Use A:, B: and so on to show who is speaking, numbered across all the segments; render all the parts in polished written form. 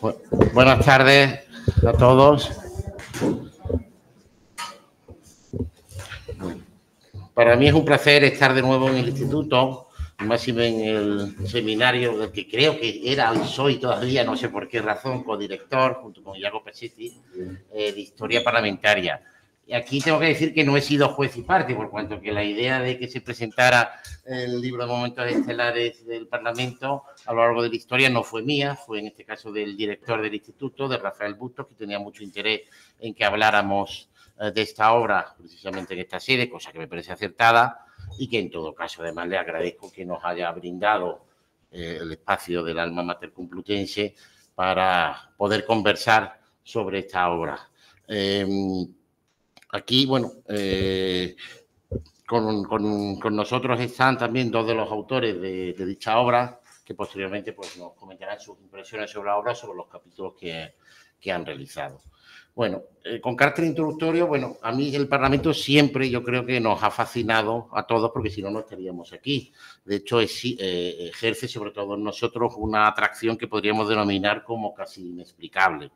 A: Bu- Buenas tardes a todos. Para mí es un placer estar de nuevo en el instituto, más en el seminario del que creo que era y soy todavía, no sé por qué razón, codirector, junto con Iago Pescetti, de Historia Parlamentaria. Y aquí tengo que decir que no he sido juez y parte, por cuanto que la idea de que se presentara el libro de Momentos Estelares del Parlamento a lo largo de la historia no fue mía, fue en este caso del director del instituto, de Rafael Bustos, que tenía mucho interés en que habláramos de esta obra, precisamente en esta sede, cosa que me parece acertada y que en todo caso además le agradezco que nos haya brindado el espacio del alma mater complutense para poder conversar sobre esta obra. Aquí, bueno, con nosotros están también dos de los autores de dicha obra, que posteriormente pues, nos comentarán sus impresiones sobre la obra, sobre los capítulos que han realizado. Bueno, con carácter introductorio, bueno, a mí el Parlamento siempre yo creo que nos ha fascinado a todos, porque si no, no estaríamos aquí. De hecho, ejerce sobre todo en nosotros una atracción que podríamos denominar como casi inexplicable.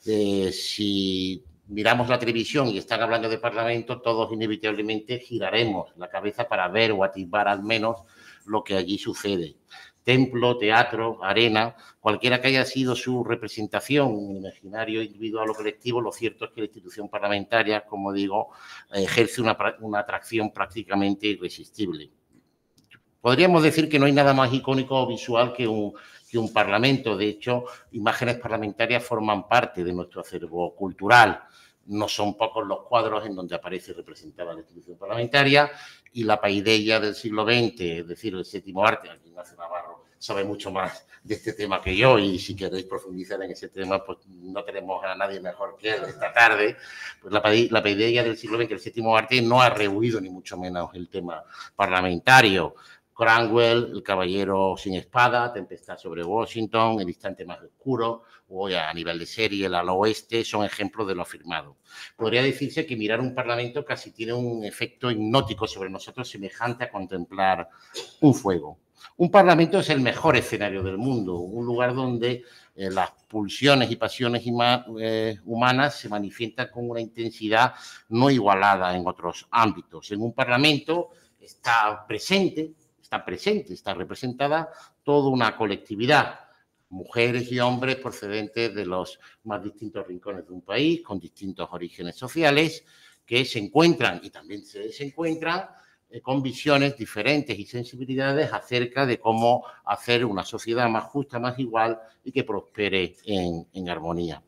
A: Si miramos la televisión y están hablando de Parlamento, todos inevitablemente giraremos la cabeza para ver o atisbar al menos lo que allí sucede. Templo, teatro, arena, cualquiera que haya sido su representación en el imaginario individual o colectivo, lo cierto es que la institución parlamentaria, como digo, ejerce una atracción prácticamente irresistible. Podríamos decir que no hay nada más icónico o visual que un parlamento. De hecho, imágenes parlamentarias forman parte de nuestro acervo cultural. No son pocos los cuadros en donde aparece representada la institución parlamentaria y la paideia del siglo XX, es decir, el séptimo arte. Aquí Ignacio Navarro sabe mucho más de este tema que yo y si queréis profundizar en ese tema, pues no tenemos a nadie mejor que él esta tarde. Pues la paideia del siglo XX, el séptimo arte, no ha rehuido ni mucho menos el tema parlamentario. Cromwell, El caballero sin espada, Tempestad sobre Washington, El instante más oscuro, o a nivel de serie, El ala oeste, son ejemplos de lo afirmado. Podría decirse que mirar un parlamento casi tiene un efecto hipnótico sobre nosotros semejante a contemplar un fuego. Un parlamento es el mejor escenario del mundo, un lugar donde las pulsiones y pasiones humanas se manifiestan con una intensidad no igualada en otros ámbitos. En un parlamento está representada toda una colectividad, mujeres y hombres procedentes de los más distintos rincones de un país, con distintos orígenes sociales, que se encuentran y también se desencuentran con visiones diferentes y sensibilidades acerca de cómo hacer una sociedad más justa, más igual y que prospere en armonía.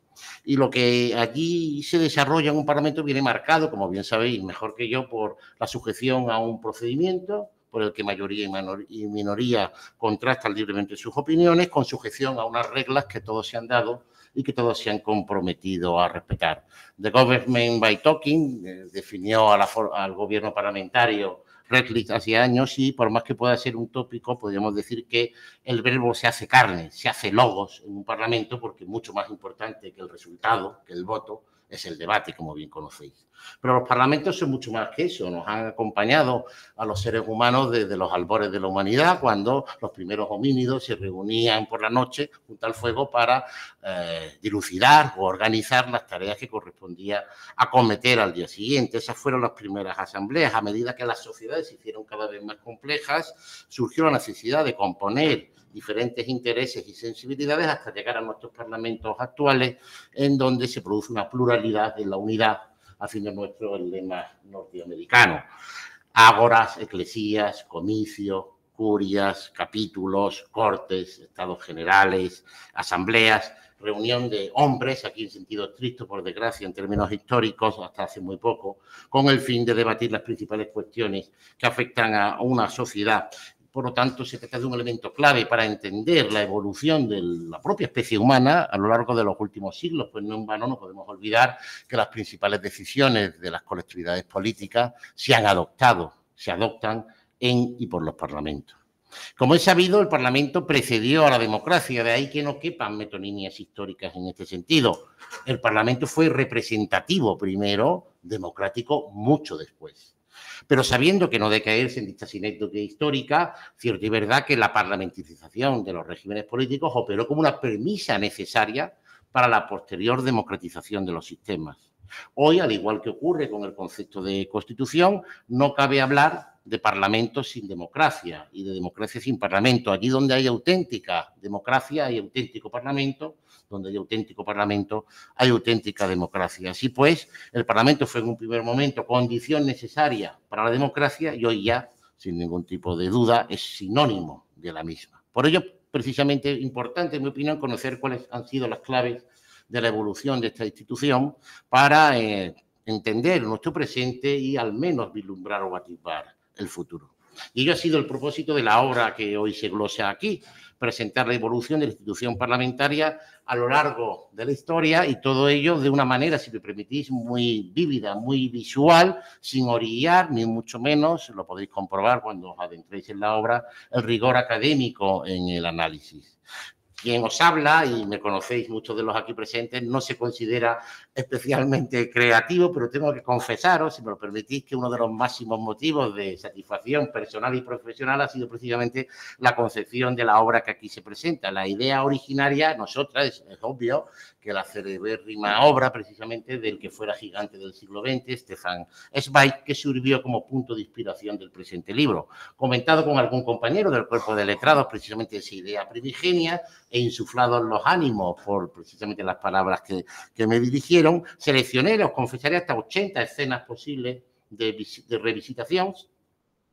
A: Y lo que allí se desarrolla en un parlamento viene marcado, como bien sabéis, mejor que yo, por la sujeción a un procedimiento por el que mayoría y minoría contrastan libremente sus opiniones, con sujeción a unas reglas que todos se han dado y que todos se han comprometido a respetar. The government by talking definió al gobierno parlamentario Redlich hace años y por más que pueda ser un tópico, podríamos decir que el verbo se hace carne, se hace logos en un parlamento porque mucho más importante que el resultado, que el voto, es el debate, como bien conocéis. Pero los parlamentos son mucho más que eso, nos han acompañado a los seres humanos desde los albores de la humanidad, cuando los primeros homínidos se reunían por la noche junto al fuego para dilucidar o organizar las tareas que correspondía acometer al día siguiente. Esas fueron las primeras asambleas. A medida que las sociedades se hicieron cada vez más complejas, surgió la necesidad de componer diferentes intereses y sensibilidades hasta llegar a nuestros parlamentos actuales, en donde se produce una pluralidad en la unidad, haciendo nuestro el lema norteamericano. Ágoras, eclesías, comicios, curias, capítulos, cortes, estados generales, asambleas, reunión de hombres, aquí en sentido estricto, por desgracia, en términos históricos, hasta hace muy poco, con el fin de debatir las principales cuestiones que afectan a una sociedad. Por lo tanto, se trata de un elemento clave para entender la evolución de la propia especie humana a lo largo de los últimos siglos, pues no en vano no podemos olvidar que las principales decisiones de las colectividades políticas se adoptan en y por los parlamentos. Como es sabido, el Parlamento precedió a la democracia, de ahí que no quepan metonimias históricas en este sentido. El Parlamento fue representativo primero, democrático mucho después. pero sabiendo que no de caerse en dicha sinécdoque histórica, cierto y verdad que la parlamentarización de los regímenes políticos operó como una premisa necesaria para la posterior democratización de los sistemas. Hoy, al igual que ocurre con el concepto de constitución, no cabe hablar de parlamento sin democracia y de democracia sin parlamento. Allí donde hay auténtica democracia hay auténtico parlamento, donde hay auténtico parlamento hay auténtica democracia. Así pues, el parlamento fue en un primer momento condición necesaria para la democracia y hoy ya, sin ningún tipo de duda, es sinónimo de la misma. Por ello, precisamente importante, en mi opinión, conocer cuáles han sido las claves de la evolución de esta institución para entender nuestro presente y al menos vislumbrar o atisbar el futuro. Y ello ha sido el propósito de la obra que hoy se glosa aquí, presentar la evolución de la institución parlamentaria a lo largo de la historia y todo ello de una manera, si me permitís, muy vívida, muy visual, sin orillar, ni mucho menos, lo podéis comprobar cuando os adentréis en la obra, el rigor académico en el análisis. Quien os habla, y me conocéis muchos de los aquí presentes, no se considera especialmente creativo, pero tengo que confesaros, si me lo permitís, que uno de los máximos motivos de satisfacción personal y profesional ha sido precisamente la concepción de la obra que aquí se presenta. La idea originaria, nosotras, es obvio, que la celebérrima obra precisamente del que fuera gigante del siglo XX, Stefan Zweig, que sirvió como punto de inspiración del presente libro. Comentado con algún compañero del cuerpo de letrados, precisamente esa idea primigenia, e insuflados los ánimos por precisamente las palabras que me dirigieron, seleccioné, os confesaré, hasta 80 escenas posibles de revisitación,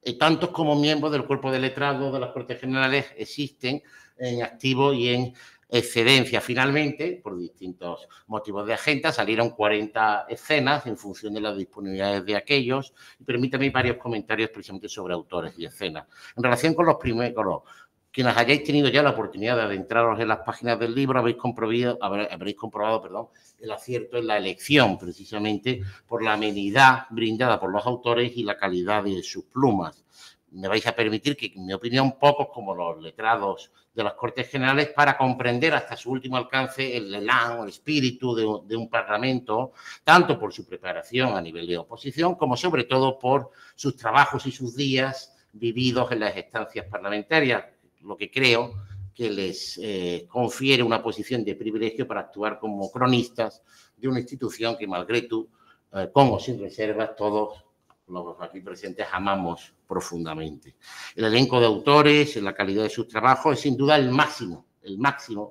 A: y tantos como miembros del cuerpo de letrados de las Cortes Generales existen en activo y en excedencia. Finalmente, por distintos motivos de agenda, salieron 40 escenas en función de las disponibilidades de aquellos. Y permítanme varios comentarios precisamente sobre autores y escenas. En relación con los primeros, quienes hayáis tenido ya la oportunidad de adentraros en las páginas del libro, habréis comprobado el acierto en la elección, precisamente por la amenidad brindada por los autores y la calidad de sus plumas. Me vais a permitir que, en mi opinión, pocos como los letrados de las Cortes Generales, para comprender hasta su último alcance el elán, el espíritu de un parlamento, tanto por su preparación a nivel de oposición, como sobre todo por sus trabajos y sus días vividos en las estancias parlamentarias, lo que creo que les confiere una posición de privilegio para actuar como cronistas de una institución que, malgré tú, con o sin reservas, todos los aquí presentes amamos profundamente. El elenco de autores, la calidad de sus trabajos, es sin duda el máximo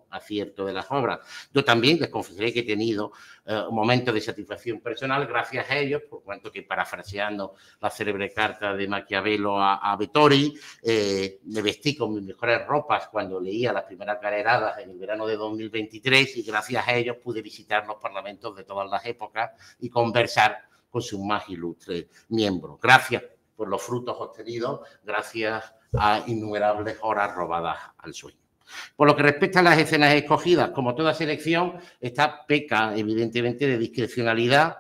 A: acierto de las obras. Yo también les confesaré que he tenido un momento de satisfacción personal gracias a ellos, por cuanto que, parafraseando la célebre carta de Maquiavelo a Vettori, me vestí con mis mejores ropas cuando leía las primeras carreradas en el verano de 2023 y gracias a ellos pude visitar los parlamentos de todas las épocas y conversar con sus más ilustres miembros. Gracias por los frutos obtenidos, gracias a innumerables horas robadas al sueño. Por lo que respecta a las escenas escogidas, como toda selección, esta peca evidentemente de discrecionalidad,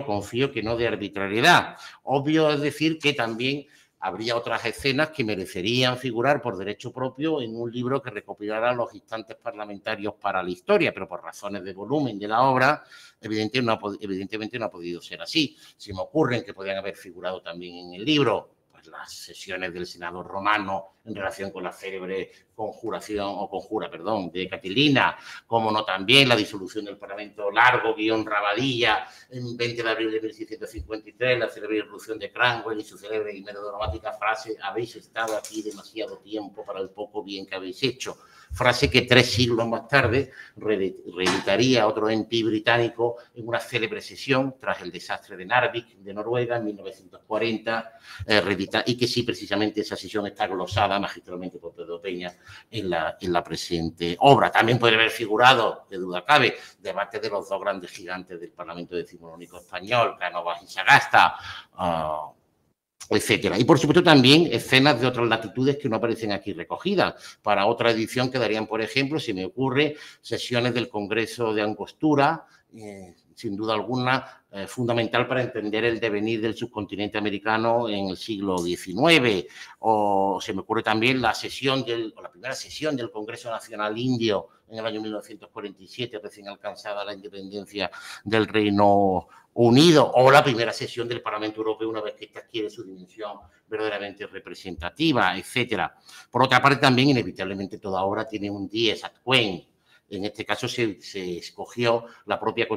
A: confío que no de arbitrariedad. Obvio es decir que también habría otras escenas que merecerían figurar por derecho propio en un libro que recopilara los instantes parlamentarios para la historia, pero por razones de volumen de la obra, evidentemente no ha podido ser así. Se me ocurren que podrían haber figurado también en el libro las sesiones del Senado romano en relación con la célebre conjura de Catilina, como no también la disolución del Parlamento Largo-Rabadilla en 20 de abril de 1653, la célebre irrupción de Cranwell y su célebre y melodramática frase: habéis estado aquí demasiado tiempo para el poco bien que habéis hecho. Frase que 3 siglos más tarde reeditaría otro MP británico en una célebre sesión tras el desastre de Narvik, de Noruega, en 1940, y que sí, precisamente esa sesión está glosada magistralmente por Pedro Peña en la presente obra. También puede haber figurado, de duda cabe, debate de los dos grandes gigantes del Parlamento decimonónico español, Cánovas y Sagasta, etcétera. Y, por supuesto, también escenas de otras latitudes que no aparecen aquí recogidas. Para otra edición quedarían, por ejemplo, si me ocurre, sesiones del Congreso de Angostura sin duda alguna, fundamental para entender el devenir del subcontinente americano en el siglo XIX. O se me ocurre también la primera sesión del Congreso Nacional Indio en el año 1947, recién alcanzada la independencia del Reino Unido, o la primera sesión del Parlamento Europeo una vez que éste adquiere su dimensión verdaderamente representativa, etcétera. Por otra parte, también, inevitablemente, toda obra tiene un dies ad quem. En este caso se escogió la propia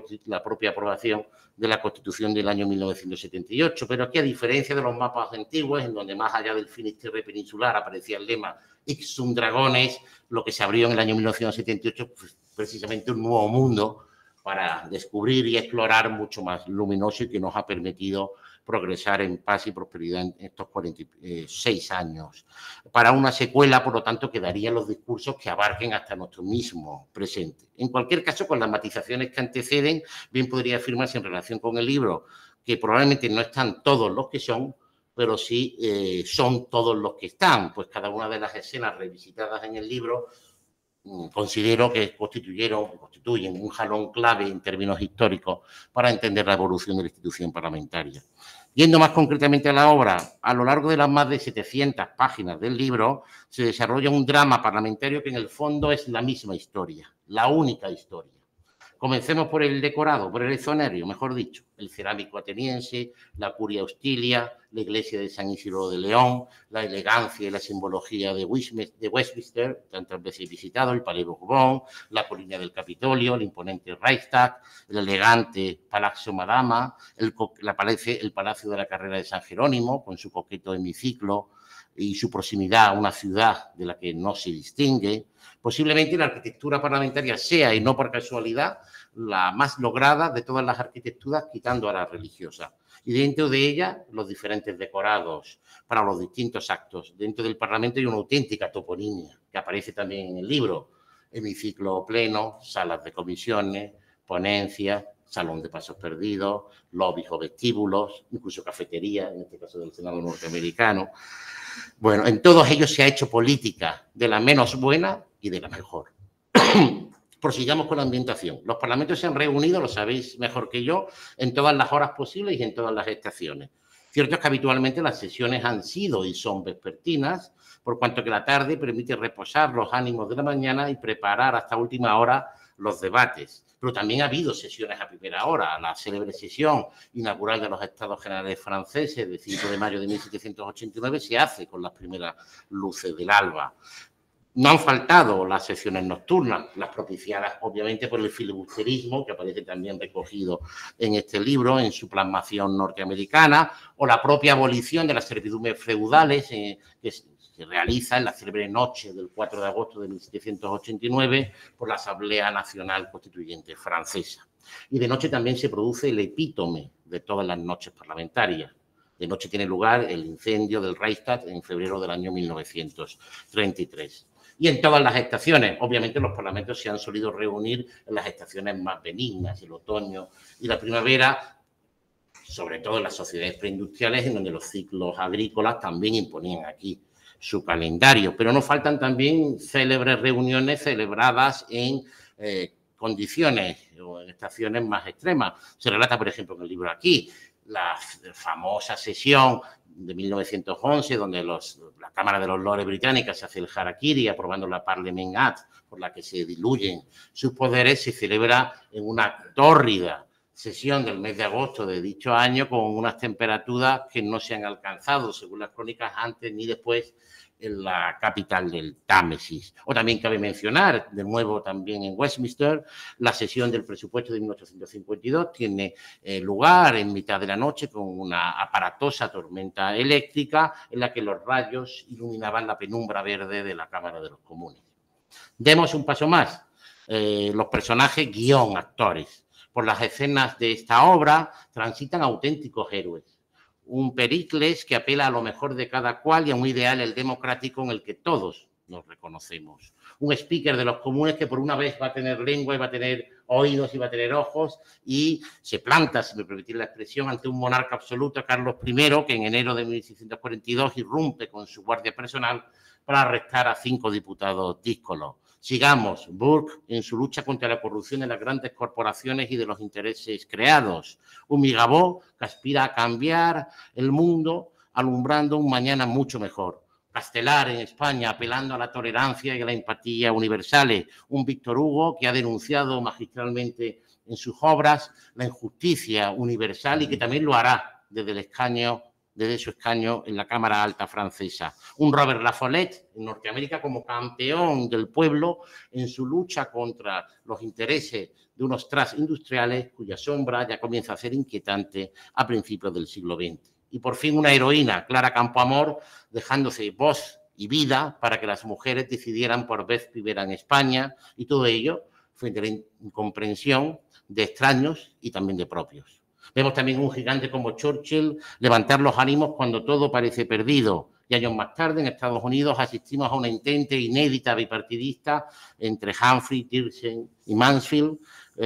A: aprobación de la Constitución del año 1978, pero aquí, a diferencia de los mapas antiguos, en donde más allá del Finisterre peninsular aparecía el lema Ixum Dragones, lo que se abrió en el año 1978 fue precisamente un nuevo mundo para descubrir y explorar mucho más luminoso y que nos ha permitido progresar en paz y prosperidad en estos 46 años. Para una secuela, por lo tanto, quedarían los discursos que abarquen hasta nuestro mismo presente. En cualquier caso, con las matizaciones que anteceden, bien podría afirmarse en relación con el libro que probablemente no están todos los que son, pero sí son todos los que están, pues cada una de las escenas revisitadas en el libro considero que constituyen un jalón clave en términos históricos para entender la evolución de la institución parlamentaria. Yendo más concretamente a la obra, a lo largo de las más de 700 páginas del libro se desarrolla un drama parlamentario que en el fondo es la misma historia, la única historia. Comencemos por el decorado, por el escenario, mejor dicho, el cerámico ateniense, la curia hostilia, la iglesia de San Isidro de León, la elegancia y la simbología de Westminster, tantas veces visitado, el Palais Bourbon, la colina del Capitolio, el imponente Reichstag, el elegante Palazzo Madama, el Palacio de la Carrera de San Jerónimo, con su coqueto hemiciclo y su proximidad a una ciudad de la que no se distingue. Posiblemente la arquitectura parlamentaria sea, y no por casualidad, la más lograda de todas las arquitecturas, quitando a la religiosa. Y dentro de ella, los diferentes decorados para los distintos actos. Dentro del Parlamento hay una auténtica toponimia, que aparece también en el libro. Hemiciclo pleno, salas de comisiones, ponencias, salón de pasos perdidos, lobbies o vestíbulos, incluso cafetería, en este caso del Senado norteamericano. Bueno, en todos ellos se ha hecho política de la menos buena y de la mejor. Prosigamos con la ambientación. Los parlamentos se han reunido, lo sabéis mejor que yo, en todas las horas posibles y en todas las estaciones. Cierto es que habitualmente las sesiones han sido y son vespertinas, por cuanto que la tarde permite reposar los ánimos de la mañana y preparar hasta última hora los debates. Pero también ha habido sesiones a primera hora. La célebre sesión inaugural de los Estados Generales franceses de 5 de mayo de 1789 se hace con las primeras luces del alba. No han faltado las sesiones nocturnas, las propiciadas obviamente por el filibusterismo, que aparece también recogido en este libro, en su plasmación norteamericana, o la propia abolición de las servidumbres feudales que se realiza en la célebre noche del 4 de agosto de 1789 por la Asamblea Nacional Constituyente Francesa. Y de noche también se produce el epítome de todas las noches parlamentarias. De noche tiene lugar el incendio del Reichstag en febrero del año 1933. Y en todas las estaciones, obviamente los parlamentos se han solido reunir en las estaciones más benignas, el otoño y la primavera, sobre todo en las sociedades preindustriales, en donde los ciclos agrícolas también imponían aquí su calendario. Pero no faltan también célebres reuniones celebradas en condiciones o en estaciones más extremas. Se relata, por ejemplo, en el libro aquí, la famosa sesión de 1911, donde la Cámara de los Lores británica se hace el harakiri aprobando la Parliament Act, por la que se diluyen sus poderes, se celebra en una tórrida sesión del mes de agosto de dicho año con unas temperaturas que no se han alcanzado, según las crónicas, antes ni después en la capital del Támesis. O también cabe mencionar, de nuevo también en Westminster, la sesión del presupuesto de 1852 tiene lugar en mitad de la noche con una aparatosa tormenta eléctrica en la que los rayos iluminaban la penumbra verde de la Cámara de los Comunes. Demos un paso más. Los personajes guión actores. Por las escenas de esta obra transitan auténticos héroes. Un Pericles que apela a lo mejor de cada cual y a un ideal, el democrático, en el que todos nos reconocemos. Un speaker de los comunes que por una vez va a tener lengua y va a tener oídos y va a tener ojos y se planta, si me permitís la expresión, ante un monarca absoluto, Carlos I, que en enero de 1642 irrumpe con su guardia personal para arrestar a 5 diputados díscolos. Sigamos, Burke en su lucha contra la corrupción de las grandes corporaciones y de los intereses creados. Un Mirabeau que aspira a cambiar el mundo alumbrando un mañana mucho mejor. Castelar en España apelando a la tolerancia y a la empatía universales. Un Víctor Hugo que ha denunciado magistralmente en sus obras la injusticia universal y que también lo hará desde su escaño en la Cámara Alta francesa. Un Robert La Follette en Norteamérica como campeón del pueblo en su lucha contra los intereses de unos trusts industriales cuya sombra ya comienza a ser inquietante a principios del siglo XX. Y por fin una heroína, Clara Campoamor, dejándose voz y vida para que las mujeres decidieran por vez primera en España, y todo ello frente a la incomprensión de extraños y también de propios. Vemos también un gigante como Churchill levantar los ánimos cuando todo parece perdido. Y años más tarde, en Estados Unidos, asistimos a una intente inédita bipartidista entre Humphrey, Tilden y Mansfield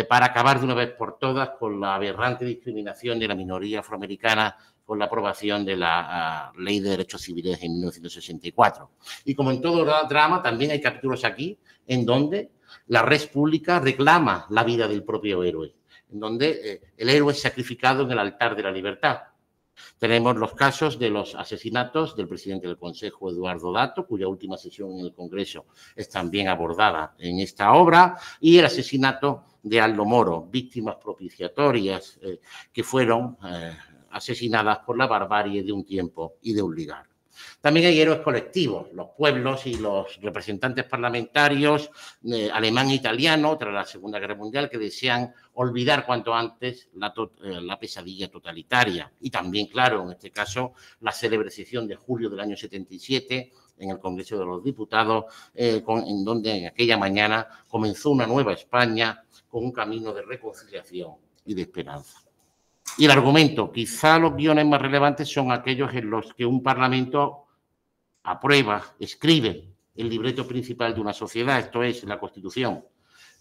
A: para acabar de una vez por todas con la aberrante discriminación de la minoría afroamericana con la aprobación de la Ley de Derechos Civiles en 1964. Y como en todo drama, también hay capítulos aquí en donde la red pública reclama la vida del propio héroe, en donde el héroe es sacrificado en el altar de la libertad. Tenemos los casos de los asesinatos del presidente del Consejo, Eduardo Dato, cuya última sesión en el Congreso es también abordada en esta obra, y el asesinato de Aldo Moro, víctimas propiciatorias que fueron asesinadas por la barbarie de un tiempo y de un lugar. También hay héroes colectivos, los pueblos y los representantes parlamentarios alemán e italiano tras la Segunda Guerra Mundial que desean olvidar cuanto antes la pesadilla totalitaria. Y también, claro, en este caso, la célebre sesión de julio del año 77 en el Congreso de los Diputados, en donde en aquella mañana comenzó una nueva España con un camino de reconciliación y de esperanza. Y el argumento, quizá los guiones más relevantes son aquellos en los que un parlamento aprueba, escribe el libreto principal de una sociedad, esto es, la Constitución.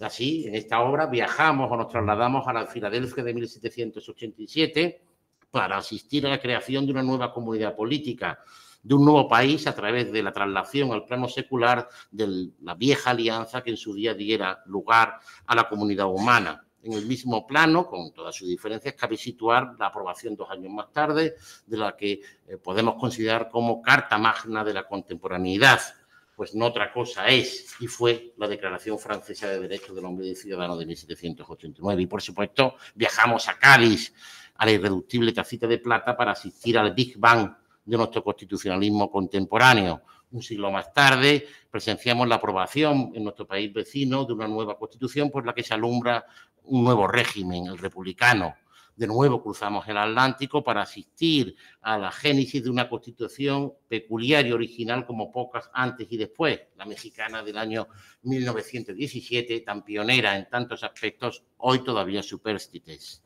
A: Así, en esta obra viajamos o nos trasladamos a la Filadelfia de 1787 para asistir a la creación de una nueva comunidad política, de un nuevo país a través de la traslación al plano secular de la vieja alianza que en su día diera lugar a la comunidad humana. En el mismo plano, con todas sus diferencias, cabe situar la aprobación 2 años más tarde de la que podemos considerar como Carta Magna de la contemporaneidad, pues no otra cosa es y fue la Declaración Francesa de Derechos del Hombre y del Ciudadano de 1789. Y, por supuesto, viajamos a Cádiz, a la irreductible Tacita de Plata, para asistir al Big Bang de nuestro constitucionalismo contemporáneo. Un siglo más tarde presenciamos la aprobación en nuestro país vecino de una nueva Constitución por la que se alumbra un nuevo régimen, el republicano. De nuevo cruzamos el Atlántico para asistir a la génesis de una Constitución peculiar y original como pocas antes y después, la mexicana del año 1917, tan pionera en tantos aspectos, hoy todavía supersticentes.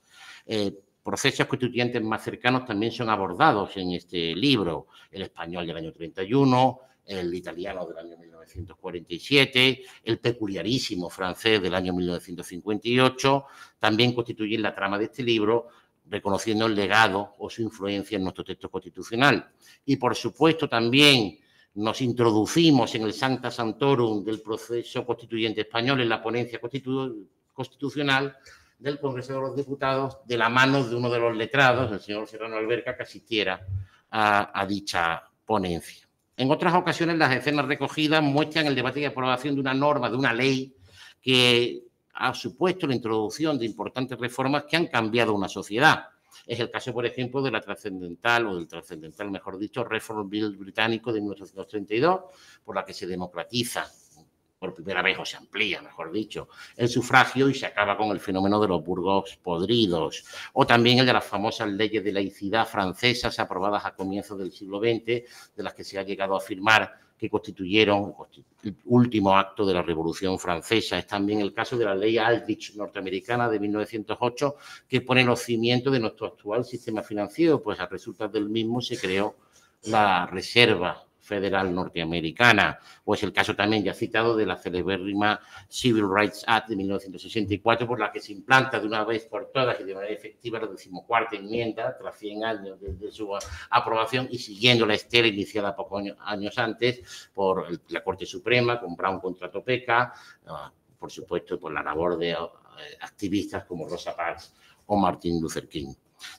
A: Procesos constituyentes más cercanos también son abordados en este libro, el español del año 31, el italiano del año 1947, el peculiarísimo francés del año 1958, también constituyen la trama de este libro, reconociendo el legado o su influencia en nuestro texto constitucional. Y, por supuesto, también nos introducimos en el Sancta Sanctorum del proceso constituyente español en la ponencia constitucional del Congreso de los Diputados, de la mano de uno de los letrados, el señor Serrano Alberca, que asistiera a dicha ponencia. En otras ocasiones, las escenas recogidas muestran el debate y aprobación de una norma, de una ley, que ha supuesto la introducción de importantes reformas que han cambiado una sociedad. Es el caso, por ejemplo, de la trascendental, o del trascendental, mejor dicho, Reform Bill británico de 1932, por la que se democratiza por primera vez, o se amplía, mejor dicho, el sufragio y se acaba con el fenómeno de los burgos podridos. O también el de las famosas leyes de laicidad francesas aprobadas a comienzos del siglo XX, de las que se ha llegado a afirmar que constituyeron el último acto de la Revolución Francesa. Es también el caso de la ley Aldrich norteamericana de 1908, que pone los cimientos de nuestro actual sistema financiero, pues a resultas del mismo se creó la Reserva federal norteamericana, o es el caso también ya citado de la celebérrima Civil Rights Act de 1964, por la que se implanta de una vez por todas y de manera efectiva la 14ª enmienda, tras 100 años desde su aprobación y siguiendo la estela iniciada pocos años antes por la Corte Suprema, con Brown contra Topeka, por supuesto por la labor de activistas como Rosa Parks o Martin Luther King.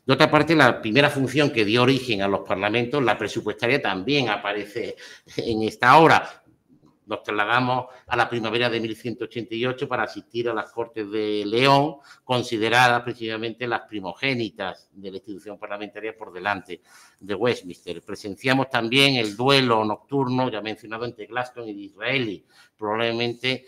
A: De otra parte, la primera función que dio origen a los parlamentos, la presupuestaria, también aparece en esta obra. Nos trasladamos a la primavera de 1188 para asistir a las Cortes de León, consideradas precisamente las primogénitas de la institución parlamentaria por delante de Westminster. Presenciamos también el duelo nocturno, ya mencionado, entre Gladstone y Disraeli, probablemente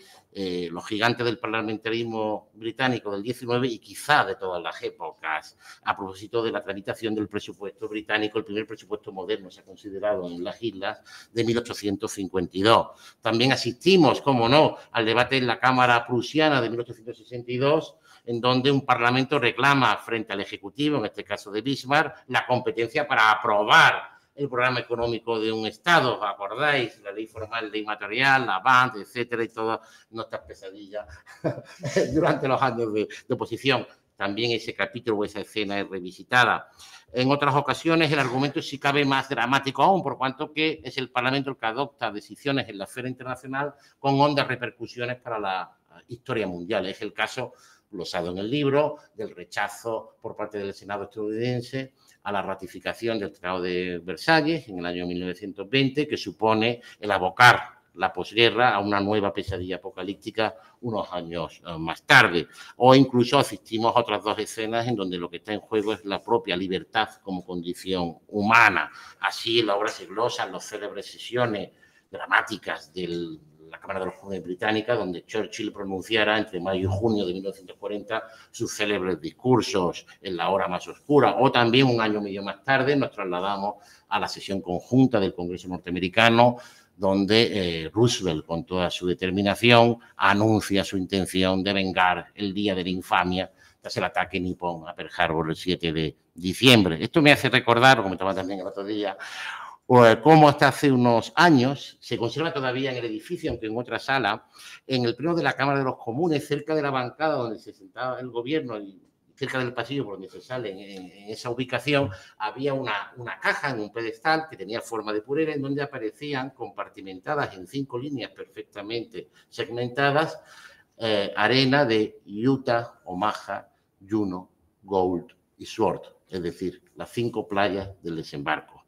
A: los gigantes del parlamentarismo británico del 19 y quizá de todas las épocas. A propósito de la tramitación del presupuesto británico, el primer presupuesto moderno se ha considerado en las islas de 1852. También asistimos, como no, al debate en la Cámara Prusiana de 1862, en donde un parlamento reclama frente al Ejecutivo, en este caso de Bismarck, la competencia para aprobar el programa económico de un Estado. ¿Os acordáis? La ley formal de inmaterial, la BANT, etcétera, y todas nuestras pesadillas durante los años de oposición. También ese capítulo o esa escena es revisitada. En otras ocasiones el argumento es, si cabe, más dramático aún, por cuanto que es el Parlamento el que adopta decisiones en la esfera internacional con hondas repercusiones para la historia mundial. Es el caso, glosado en el libro, del rechazo por parte del Senado estadounidense a la ratificación del Tratado de Versalles en el año 1920, que supone el abocar la posguerra a una nueva pesadilla apocalíptica unos años más tarde. O incluso asistimos a otras dos escenas en donde lo que está en juego es la propia libertad como condición humana. Así en la obra se glosan las célebres sesiones dramáticas de la Cámara de los Comunes británica, donde Churchill pronunciara entre mayo y junio de 1940 sus célebres discursos en la hora más oscura. O también un año y medio más tarde nos trasladamos a la sesión conjunta del Congreso norteamericano, donde Roosevelt, con toda su determinación, anuncia su intención de vengar el día de la infamia tras el ataque nipón a Pearl Harbor el 7 de diciembre. Esto me hace recordar, lo comentaba también el otro día, cómo hasta hace unos años se conserva todavía en el edificio, aunque en otra sala, en el pleno de la Cámara de los Comunes, cerca de la bancada donde se sentaba el gobierno y cerca del pasillo por donde se sale, en esa ubicación, había una caja en un pedestal que tenía forma de purera, en donde aparecían compartimentadas en 5 líneas perfectamente segmentadas, arena de Utah, Omaha, Juneau, Gold y Sword, es decir, las 5 playas del desembarco.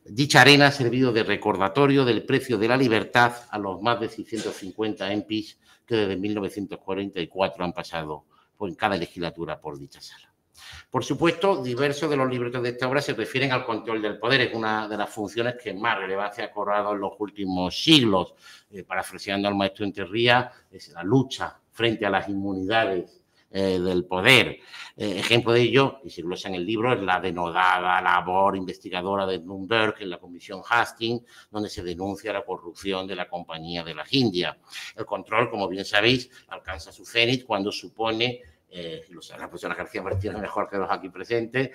A: Dicha arena ha servido de recordatorio del precio de la libertad a los más de 650 MPs que desde 1944 han pasado en cada legislatura por dicha sala. Por supuesto, diversos de los libretos de esta obra se refieren al control del poder. Es una de las funciones que más relevancia ha cobrado en los últimos siglos. Parafraseando al maestro Enterría, es la lucha frente a las inmunidades del poder. Ejemplo de ello, y se glosa en el libro, es la denodada labor investigadora de Nürnberg en la Comisión Hastings, donde se denuncia la corrupción de la Compañía de las Indias. El control, como bien sabéis, alcanza su cenit cuando supone, lo sabe la profesora García Martínez mejor que los aquí presentes,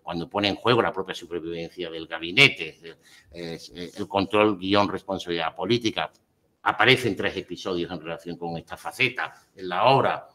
A: cuando pone en juego la propia supervivencia del gabinete. El control, guión, responsabilidad política. Aparecen 3 episodios en relación con esta faceta en la obra.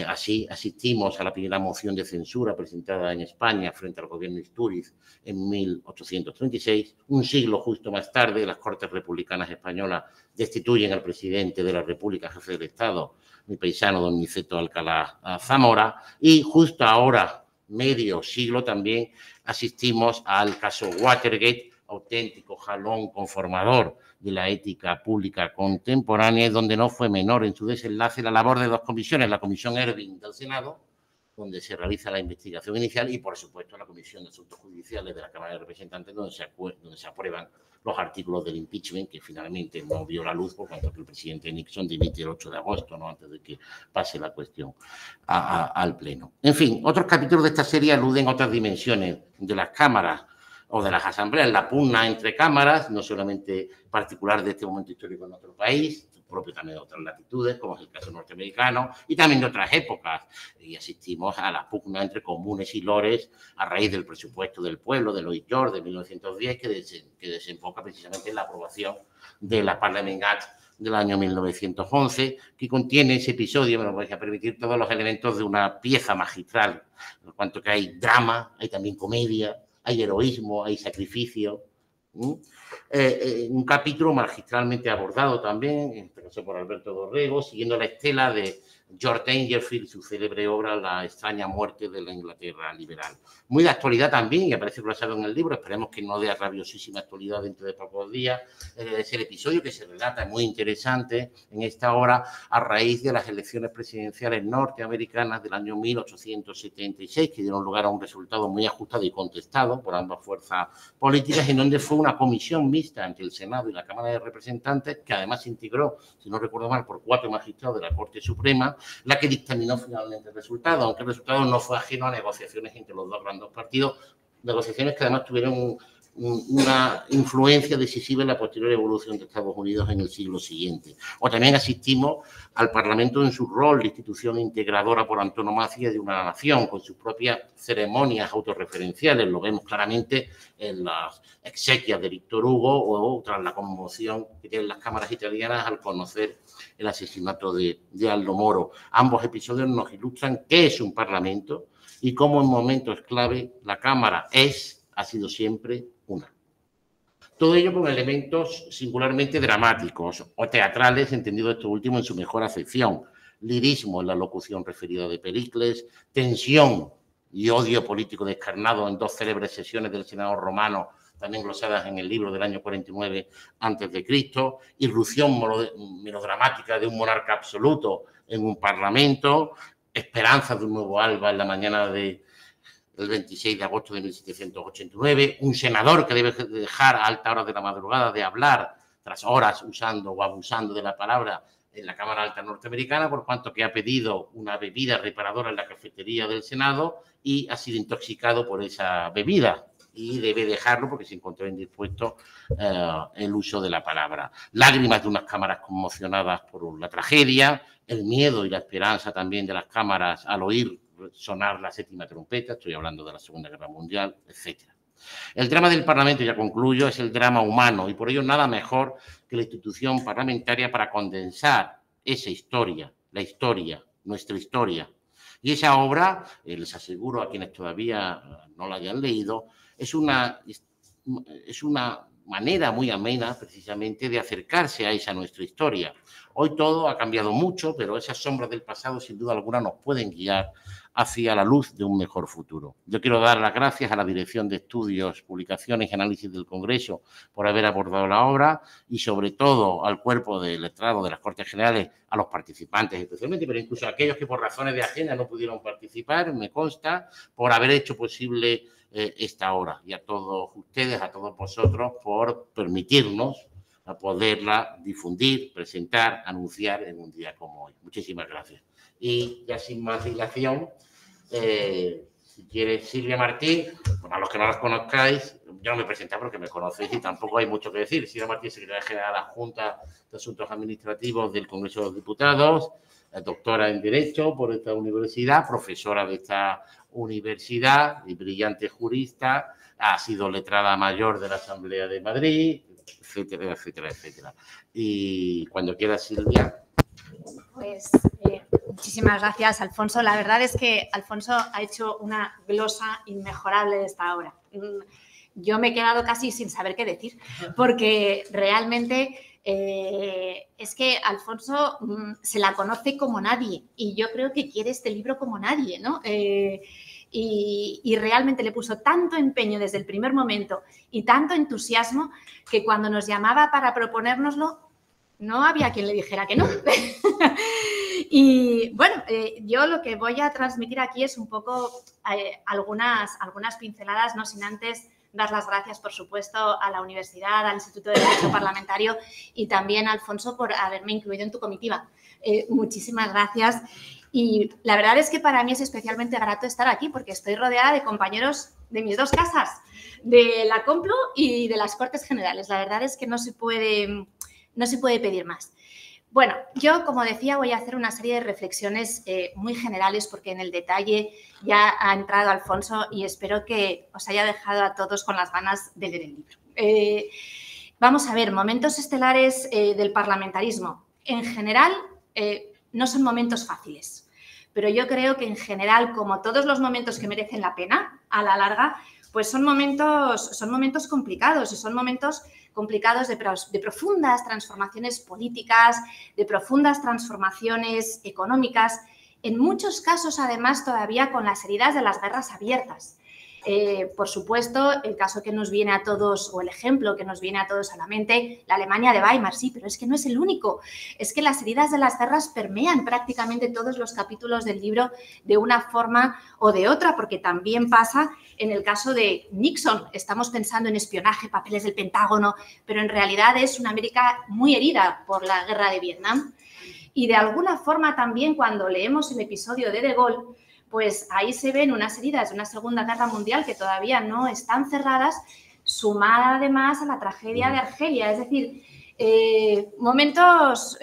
A: Así asistimos a la primera moción de censura presentada en España frente al gobierno de Istúriz en 1836. Un siglo justo más tarde, las Cortes Republicanas Españolas destituyen al presidente de la República, jefe del Estado, mi paisano don Niceto Alcalá Zamora. Y justo ahora, medio siglo también, asistimos al caso Watergate, auténtico jalón conformador de la ética pública contemporánea, donde no fue menor en su desenlace la labor de 2 comisiones, la Comisión Ervin del Senado, donde se realiza la investigación inicial, y, por supuesto, la Comisión de Asuntos Judiciales de la Cámara de Representantes, donde se aprueban los artículos del impeachment, que finalmente no vio la luz, por cuanto que el presidente Nixon dimite el 8 de agosto, ¿no?, antes de que pase la cuestión al Pleno. En fin, otros capítulos de esta serie aluden a otras dimensiones de las cámaras o de las asambleas, la pugna entre cámaras, no solamente particular de este momento histórico en nuestro país, propio también de otras latitudes, como es el caso norteamericano, y también de otras épocas. Y asistimos a la pugna entre comunes y lores a raíz del presupuesto del pueblo, de Lloyd George, de 1910, que desemboca precisamente en la aprobación de la Parliament Act del año 1911, que contiene ese episodio, me lo vais a permitir, todos los elementos de una pieza magistral, en cuanto que hay drama, hay también comedia, hay heroísmo, hay sacrificio. Un capítulo magistralmente abordado también, en este caso por Alberto Dorrego, siguiendo la estela de George Dangerfield, su célebre obra La extraña muerte de la Inglaterra liberal. Muy de actualidad también, y aparece plasmado en el libro, esperemos que no dé rabiosísima actualidad dentro de pocos días, es el episodio que se relata, muy interesante, en esta obra, a raíz de las elecciones presidenciales norteamericanas del año 1876, que dieron lugar a un resultado muy ajustado y contestado por ambas fuerzas políticas, en donde fue una comisión mixta entre el Senado y la Cámara de Representantes, que además se integró, si no recuerdo mal, por 4 magistrados de la Corte Suprema, la que dictaminó finalmente el resultado, aunque el resultado no fue ajeno a negociaciones entre los dos grandes partidos, negociaciones que además tuvieron una influencia decisiva en la posterior evolución de Estados Unidos en el siglo siguiente. O también asistimos al Parlamento en su rol de institución integradora por antonomasia de una nación, con sus propias ceremonias autorreferenciales. Lo vemos claramente en las exequias de Víctor Hugo o tras la conmoción que tienen las cámaras italianas al conocer el asesinato de Aldo Moro. Ambos episodios nos ilustran qué es un Parlamento y cómo en momentos clave la Cámara ha sido siempre una. Todo ello con elementos singularmente dramáticos o teatrales, entendido esto último en su mejor acepción. Lirismo en la locución referida de Pericles, tensión y odio político descarnado en 2 célebres sesiones del Senado romano, también glosadas en el libro del año 49 a.C., irrupción melodramática de un monarca absoluto en un parlamento, esperanzas de un nuevo alba en la mañana del 26 de agosto de 1789, un senador que debe dejar a alta hora de la madrugada de hablar tras horas usando o abusando de la palabra en la Cámara Alta norteamericana, por cuanto que ha pedido una bebida reparadora en la cafetería del Senado y ha sido intoxicado por esa bebida y debe dejarlo porque se encontró indispuesto el uso de la palabra. Lágrimas de unas cámaras conmocionadas por la tragedia, el miedo y la esperanza también de las cámaras al oír sonar la 7ª trompeta, estoy hablando de la Segunda Guerra Mundial, etc. El drama del Parlamento, ya concluyo, es el drama humano y por ello nada mejor que la institución parlamentaria para condensar esa historia, la historia, nuestra historia. Y esa obra, les aseguro a quienes todavía no la hayan leído, es una manera muy amena precisamente de acercarse a esa nuestra historia. Hoy todo ha cambiado mucho, pero esas sombras del pasado sin duda alguna nos pueden guiar hacia la luz de un mejor futuro. Yo quiero dar las gracias a la Dirección de Estudios, Publicaciones y Análisis del Congreso por haber abordado la obra y sobre todo al cuerpo de letrado de las Cortes Generales, a los participantes especialmente, pero incluso a aquellos que por razones de agenda no pudieron participar, me consta, por haber hecho posible esta obra y a todos ustedes, a todos vosotros por permitirnos a poderla difundir, presentar, anunciar en un día como hoy. Muchísimas gracias. Y ya sin más dilación, si quiere Silvia Martín, bueno, a los que no las conozcáis, yo no me presento porque me conocéis y tampoco hay mucho que decir. Silvia Martín, secretaria general adjunta de Asuntos Administrativos del Congreso de los Diputados, doctora en Derecho por esta universidad, profesora de esta universidad y brillante jurista, ha sido letrada mayor de la Asamblea de Madrid, etcétera, etcétera, etcétera. Y cuando quiera, Silvia.
B: Pues muchísimas gracias, Alfonso. La verdad es que Alfonso ha hecho una glosa inmejorable de esta obra. Yo me he quedado casi sin saber qué decir, porque realmente es que Alfonso se la conoce como nadie y yo creo que quiere este libro como nadie, ¿no? Y realmente le puso tanto empeño desde el primer momento y tanto entusiasmo que cuando nos llamaba para proponérnoslo no había quien le dijera que no. Y bueno, yo lo que voy a transmitir aquí es un poco algunas pinceladas, no sin antes dar las gracias, por supuesto, a la Universidad, al Instituto de Derecho Parlamentario y también a Alfonso por haberme incluido en tu comitiva. Muchísimas gracias. Y la verdad es que para mí es especialmente grato estar aquí porque estoy rodeada de compañeros de mis 2 casas, de la Complu y de las Cortes Generales. La verdad es que no se puede pedir más. Bueno, yo, como decía, voy a hacer una serie de reflexiones muy generales porque en el detalle ya ha entrado Alfonso y espero que os haya dejado a todos con las ganas de leer el libro. Vamos a ver, momentos estelares del parlamentarismo. En general, no son momentos fáciles, pero yo creo que en general, como todos los momentos que merecen la pena, a la larga, pues son momentos complicados y son momentos complicados de profundas transformaciones políticas, de profundas transformaciones económicas, en muchos casos, además, todavía con las heridas de las guerras abiertas. Por supuesto, el caso que nos viene a todos, o el ejemplo que nos viene a todos a la mente, la Alemania de Weimar, sí, pero es que no es el único. Es que las heridas de las guerras permean prácticamente todos los capítulos del libro de una forma o de otra, porque también pasa en el caso de Nixon. Estamos pensando en espionaje, papeles del Pentágono, pero en realidad es una América muy herida por la guerra de Vietnam. Y de alguna forma también cuando leemos el episodio de De Gaulle, pues ahí se ven unas heridas de una Segunda Guerra Mundial que todavía no están cerradas, sumada además a la tragedia de Argelia. Es decir, momentos,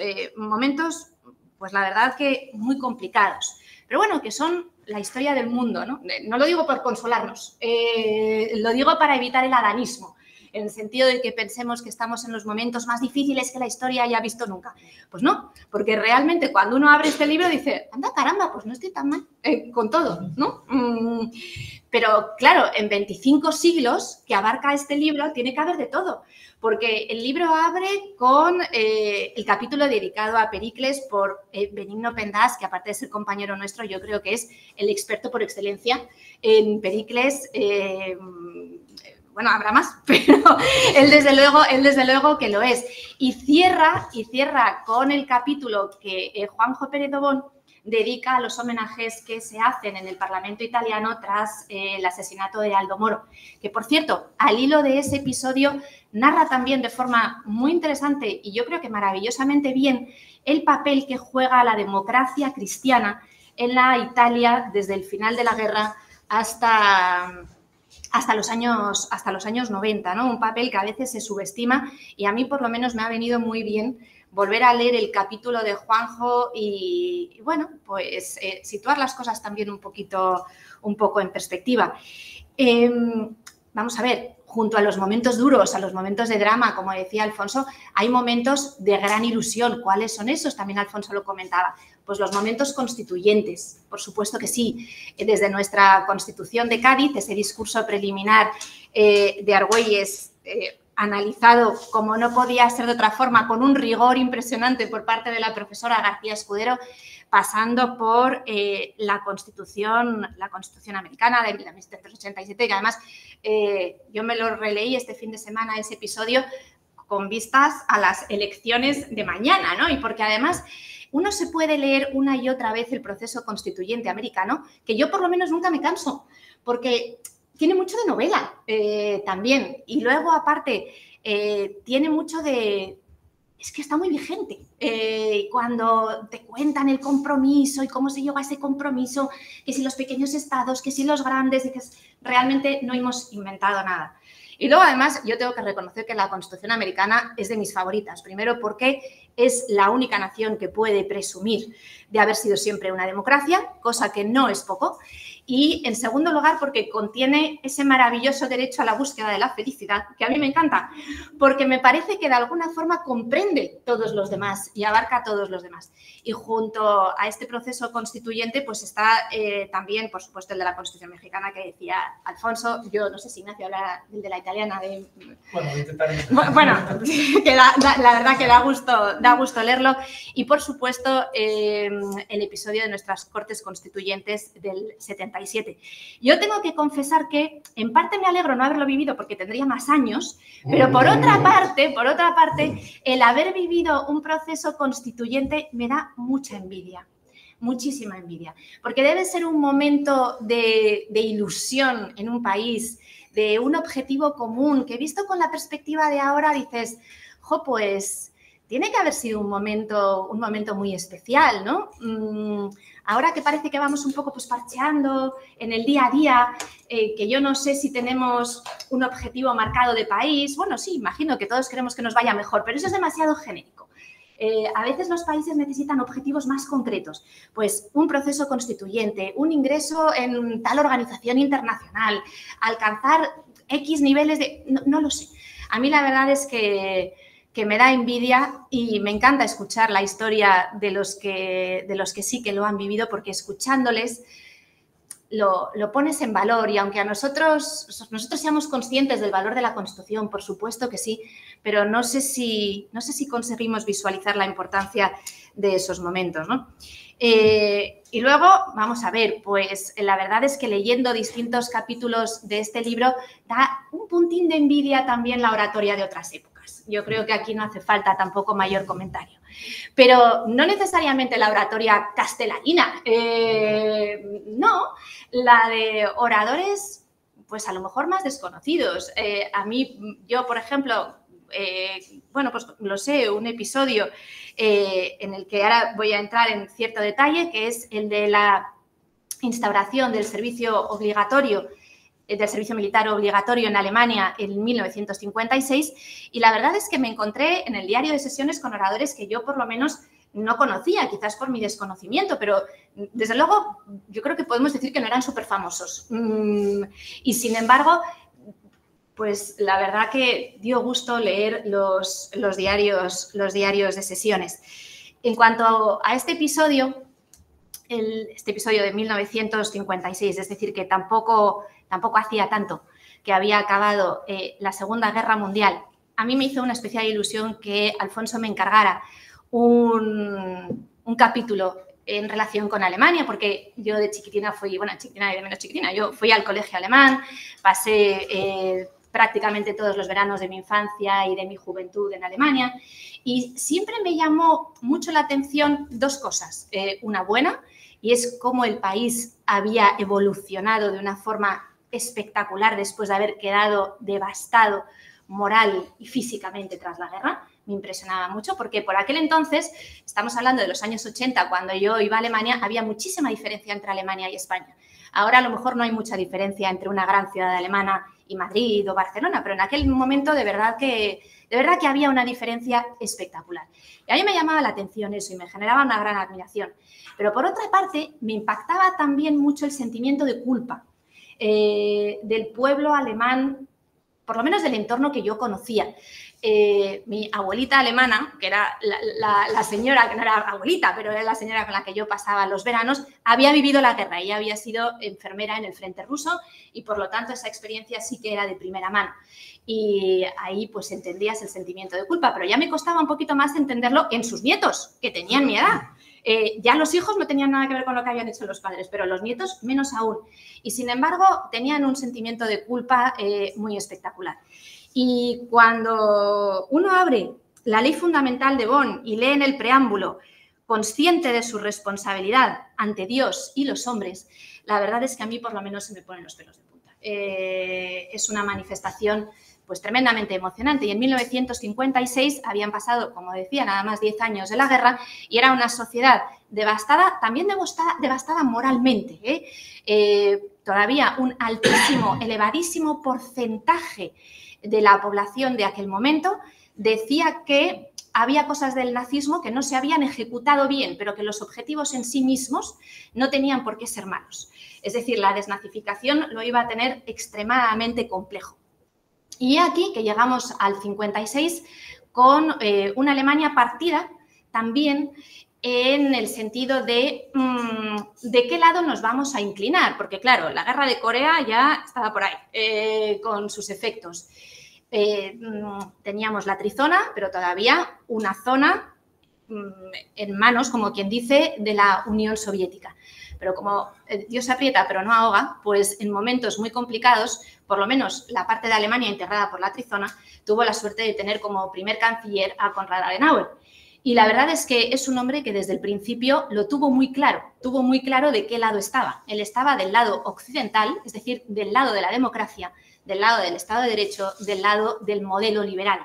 B: pues la verdad que muy complicados. Pero bueno, que son la historia del mundo, ¿no? No lo digo por consolarnos, lo digo para evitar el adanismo, en el sentido de que pensemos que estamos en los momentos más difíciles que la historia haya visto nunca. Pues no, porque realmente cuando uno abre este libro dice, anda caramba, pues no estoy tan mal con todo, ¿no? Pero claro, en 25 siglos que abarca este libro tiene que haber de todo, porque el libro abre con el capítulo dedicado a Pericles por Benigno Pendas, que aparte de ser compañero nuestro, yo creo que es el experto por excelencia en Pericles. Bueno, habrá más, pero él desde luego que lo es. Y cierra con el capítulo que Juanjo Pérez Dobón dedica a los homenajes que se hacen en el Parlamento italiano tras el asesinato de Aldo Moro, que, por cierto, al hilo de ese episodio narra también de forma muy interesante y yo creo que maravillosamente bien el papel que juega la democracia cristiana en la Italia desde el final de la guerra hasta los años 90, ¿no? Un papel que a veces se subestima y a mí por lo menos me ha venido muy bien volver a leer el capítulo de Juanjo y bueno, pues situar las cosas también un poco en perspectiva. Vamos a ver, junto a los momentos duros, a los momentos de drama, como decía Alfonso, hay momentos de gran ilusión. ¿Cuáles son esos? También Alfonso lo comentaba. Pues los momentos constituyentes, por supuesto que sí. Desde nuestra Constitución de Cádiz, ese discurso preliminar de Argüelles, analizado como no podía ser de otra forma, con un rigor impresionante por parte de la profesora García Escudero, pasando por la Constitución americana de 1987, que además yo me lo releí este fin de semana, ese episodio, con vistas a las elecciones de mañana, ¿no? Y porque además uno se puede leer una y otra vez el proceso constituyente americano, que yo por lo menos nunca me canso, porque tiene mucho de novela también. Y luego, aparte, tiene mucho de... Es que está muy vigente. Cuando te cuentan el compromiso y cómo se llega a ese compromiso, que si los pequeños estados, que si los grandes, y que realmente no hemos inventado nada. Y luego, además, yo tengo que reconocer que la Constitución americana es de mis favoritas. Primero, porque es la única nación que puede presumir de haber sido siempre una democracia, cosa que no es poco. Y, en segundo lugar, porque contiene ese maravilloso derecho a la búsqueda de la felicidad, que a mí me encanta, porque me parece que de alguna forma comprende todos los demás y abarca a todos los demás. Y junto a este proceso constituyente, pues está también, por supuesto, el de la Constitución mexicana que decía Alfonso. Yo no sé si Ignacio habla del de la italiana.
C: Bueno, intentaré.
B: Bueno, que la verdad que da gusto leerlo. Y, por supuesto, el episodio de nuestras Cortes Constituyentes del 77. Yo tengo que confesar que en parte me alegro no haberlo vivido porque tendría más años, pero por otra parte, el haber vivido un proceso constituyente me da mucha envidia, muchísima envidia, porque debe ser un momento de ilusión en un país, de un objetivo común, que visto con la perspectiva de ahora dices, jo, pues tiene que haber sido un momento muy especial, ¿no? Ahora que parece que vamos un poco pues parcheando en el día a día, que yo no sé si tenemos un objetivo marcado de país. Bueno, sí, imagino que todos queremos que nos vaya mejor, pero eso es demasiado genérico. A veces los países necesitan objetivos más concretos, pues un proceso constituyente, un ingreso en tal organización internacional, alcanzar X niveles de... No lo sé. A mí la verdad es que me da envidia y me encanta escuchar la historia de los que sí que lo han vivido, porque escuchándoles lo pones en valor, y aunque a nosotros seamos conscientes del valor de la Constitución, por supuesto que sí, pero no sé si conseguimos visualizar la importancia de esos momentos, ¿no? Y luego, vamos a ver, pues la verdad es que leyendo distintos capítulos de este libro da un puntín de envidia también la oratoria de otras épocas. Yo creo que aquí no hace falta tampoco mayor comentario. Pero no necesariamente la oratoria castellanina, no, la de oradores, pues a lo mejor más desconocidos. A mí, yo, por ejemplo, bueno, pues lo sé, un episodio en el que ahora voy a entrar en cierto detalle, que es el de la instauración del servicio obligatorio, del servicio militar obligatorio en Alemania en 1956, y la verdad es que me encontré en el diario de sesiones con oradores que yo por lo menos no conocía, quizás por mi desconocimiento, pero desde luego yo creo que podemos decir que no eran súper famosos. Y sin embargo, pues la verdad que dio gusto leer los diarios de sesiones. En cuanto a este episodio de 1956, es decir, que tampoco hacía tanto que había acabado la Segunda Guerra Mundial, a mí me hizo una especial ilusión que Alfonso me encargara un capítulo en relación con Alemania, porque yo de chiquitina chiquitina y de menos chiquitina, yo fui al colegio alemán, pasé prácticamente todos los veranos de mi infancia y de mi juventud en Alemania, y siempre me llamó mucho la atención dos cosas. Una buena, y es cómo el país había evolucionado de una forma espectacular después de haber quedado devastado moral y físicamente tras la guerra. Me impresionaba mucho porque por aquel entonces, estamos hablando de los años 80, cuando yo iba a Alemania, había muchísima diferencia entre Alemania y España. Ahora a lo mejor no hay mucha diferencia entre una gran ciudad alemana y Madrid o Barcelona, pero en aquel momento de verdad que había una diferencia espectacular. Y a mí me llamaba la atención eso y me generaba una gran admiración. Pero por otra parte, me impactaba también mucho el sentimiento de culpa del pueblo alemán, por lo menos del entorno que yo conocía. Mi abuelita alemana, que era la señora, que no era abuelita, pero era la señora con la que yo pasaba los veranos, había vivido la guerra. Ella había sido enfermera en el frente ruso y, por lo tanto, esa experiencia sí que era de primera mano. Y ahí, pues, entendías el sentimiento de culpa, pero ya me costaba un poquito más entenderlo en sus nietos, que tenían mi edad. Ya los hijos no tenían nada que ver con lo que habían hecho los padres, pero los nietos menos aún. Y, sin embargo, tenían un sentimiento de culpa muy espectacular. Y cuando uno abre la Ley Fundamental de Bonn y lee en el preámbulo, consciente de su responsabilidad ante Dios y los hombres, la verdad es que a mí por lo menos se me ponen los pelos de punta. Es una manifestación pues tremendamente emocionante, y en 1956 habían pasado, como decía, nada más 10 años de la guerra, y era una sociedad devastada, también devastada moralmente. Todavía un altísimo, elevadísimo porcentaje de la población de aquel momento decía que había cosas del nazismo que no se habían ejecutado bien, pero que los objetivos en sí mismos no tenían por qué ser malos. Es decir, la desnazificación lo iba a tener extremadamente complejo. Y aquí que llegamos al 56 con una Alemania partida también en el sentido de qué lado nos vamos a inclinar, porque claro, la guerra de Corea ya estaba por ahí con sus efectos. Teníamos la trizona, pero todavía una zona en manos, como quien dice, de la Unión Soviética. Pero como Dios aprieta pero no ahoga, pues en momentos muy complicados, por lo menos la parte de Alemania integrada por la trizona, tuvo la suerte de tener como primer canciller a Konrad Adenauer. Y la verdad es que es un hombre que desde el principio lo tuvo muy claro de qué lado estaba. Él estaba del lado occidental, es decir, del lado de la democracia, del lado del Estado de Derecho, del lado del modelo liberal.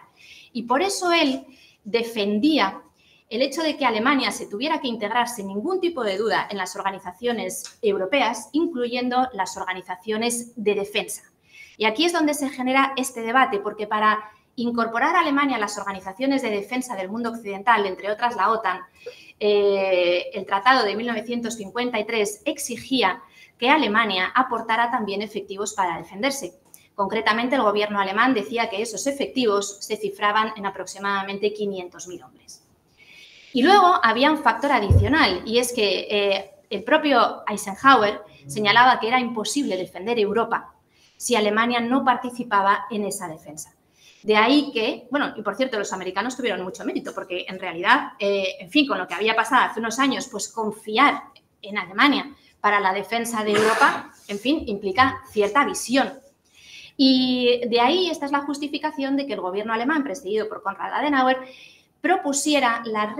B: Y por eso él defendía el hecho de que Alemania se tuviera que integrar sin ningún tipo de duda en las organizaciones europeas, incluyendo las organizaciones de defensa. Y aquí es donde se genera este debate, porque para incorporar a Alemania a las organizaciones de defensa del mundo occidental, entre otras la OTAN, el Tratado de 1953 exigía que Alemania aportara también efectivos para defenderse. Concretamente, el gobierno alemán decía que esos efectivos se cifraban en aproximadamente 500.000 hombres. Y luego había un factor adicional, y es que el propio Eisenhower señalaba que era imposible defender Europa si Alemania no participaba en esa defensa. De ahí que, bueno, y por cierto, los americanos tuvieron mucho mérito, porque en realidad, en fin, con lo que había pasado hace unos años, pues confiar en Alemania para la defensa de Europa, en fin, implica cierta visión. Y de ahí esta es la justificación de que el gobierno alemán, presidido por Konrad Adenauer, propusiera la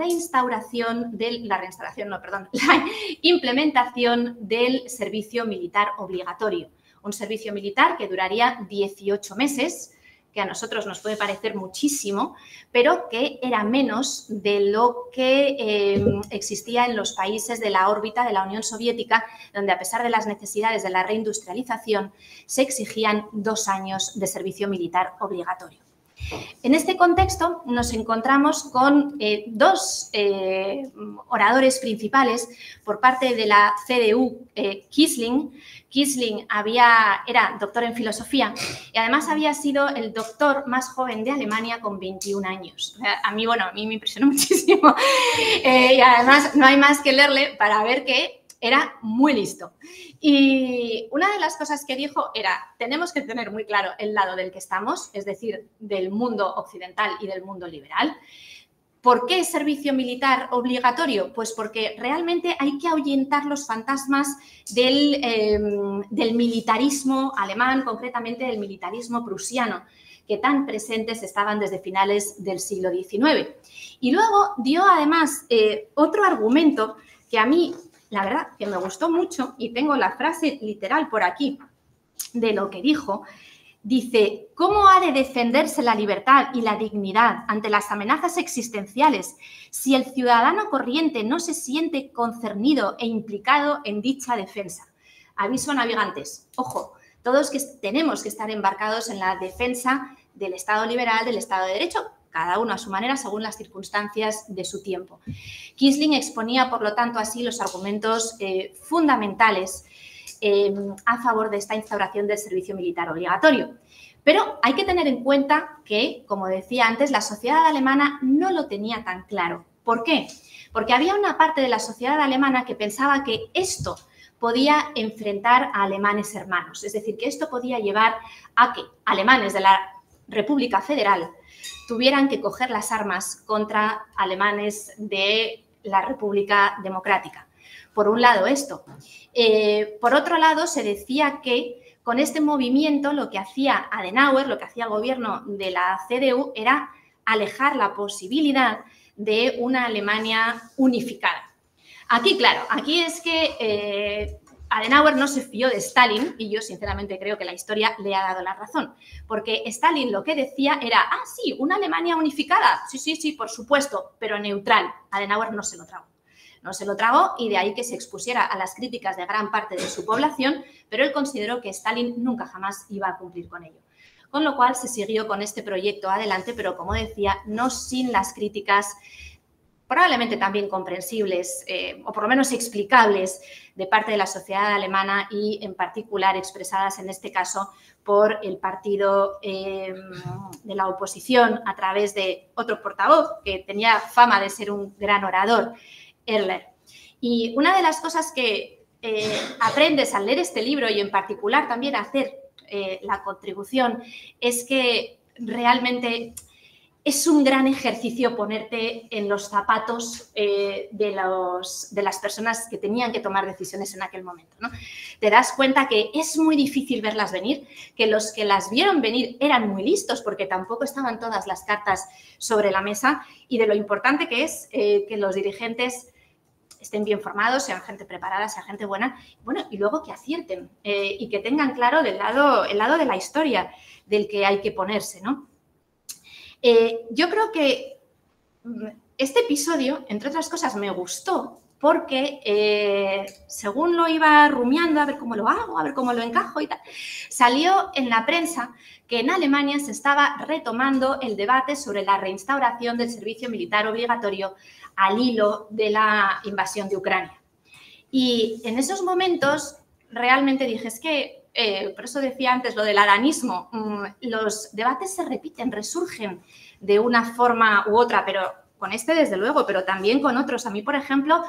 B: implementación del servicio militar obligatorio. Un servicio militar que duraría 18 meses, que a nosotros nos puede parecer muchísimo, pero que era menos de lo que existía en los países de la órbita de la Unión Soviética, donde a pesar de las necesidades de la reindustrialización, se exigían 2 años de servicio militar obligatorio. En este contexto nos encontramos con dos oradores principales por parte de la CDU, Quisling. Quisling era doctor en filosofía y además había sido el doctor más joven de Alemania con 21 años. A mí me impresionó muchísimo y además no hay más que leerle para ver que era muy listo. Y una de las cosas que dijo era, tenemos que tener muy claro el lado del que estamos, es decir, del mundo occidental y del mundo liberal. ¿Por qué servicio militar obligatorio? Pues porque realmente hay que ahuyentar los fantasmas del militarismo alemán, concretamente del militarismo prusiano, que tan presentes estaban desde finales del siglo XIX. Y luego dio además otro argumento que a mí, la verdad, que me gustó mucho, y tengo la frase literal por aquí de lo que dijo. Dice, ¿cómo ha de defenderse la libertad y la dignidad ante las amenazas existenciales si el ciudadano corriente no se siente concernido e implicado en dicha defensa? Aviso a navegantes, ojo, todos que tenemos que estar embarcados en la defensa del Estado liberal, del Estado de Derecho, cada uno a su manera según las circunstancias de su tiempo. Quisling exponía, por lo tanto, así los argumentos fundamentales a favor de esta instauración del servicio militar obligatorio. Pero hay que tener en cuenta que, como decía antes, la sociedad alemana no lo tenía tan claro. ¿Por qué? Porque había una parte de la sociedad alemana que pensaba que esto podía enfrentar a alemanes hermanos, es decir, que esto podía llevar a que alemanes de la República Federal tuvieran que coger las armas contra alemanes de la República Democrática. Por un lado esto. Por otro lado, se decía que con este movimiento lo que hacía Adenauer, lo que hacía el gobierno de la CDU era alejar la posibilidad de una Alemania unificada. Aquí, claro, aquí es que Adenauer no se fió de Stalin y yo sinceramente creo que la historia le ha dado la razón, porque Stalin lo que decía era, sí, una Alemania unificada, sí, por supuesto, pero neutral. Adenauer no se lo tragó. No se lo tragó y de ahí que se expusiera a las críticas de gran parte de su población, pero él consideró que Stalin nunca jamás iba a cumplir con ello. Con lo cual se siguió con este proyecto adelante, pero como decía, no sin las críticas probablemente también comprensibles o por lo menos explicables de parte de la sociedad alemana y en particular expresadas en este caso por el partido de la oposición a través de otro portavoz que tenía fama de ser un gran orador, Erler. Y una de las cosas que aprendes al leer este libro y en particular también a hacer la contribución es que realmente es un gran ejercicio ponerte en los zapatos de las personas que tenían que tomar decisiones en aquel momento, ¿no? Te das cuenta que es muy difícil verlas venir, que los que las vieron venir eran muy listos porque tampoco estaban todas las cartas sobre la mesa y de lo importante que es que los dirigentes estén bien formados, sean gente preparada, sean gente buena, bueno, y luego que acierten y que tengan claro el lado de la historia del que hay que ponerse, ¿no? Yo creo que este episodio, entre otras cosas, me gustó porque según lo iba rumiando, a ver cómo lo hago, a ver cómo lo encajo y tal, salió en la prensa que en Alemania se estaba retomando el debate sobre la reinstauración del servicio militar obligatorio al hilo de la invasión de Ucrania. Y en esos momentos realmente dije, es que, por eso decía antes lo del adanismo, los debates se repiten, resurgen de una forma u otra, pero con este desde luego, pero también con otros. A mí, por ejemplo,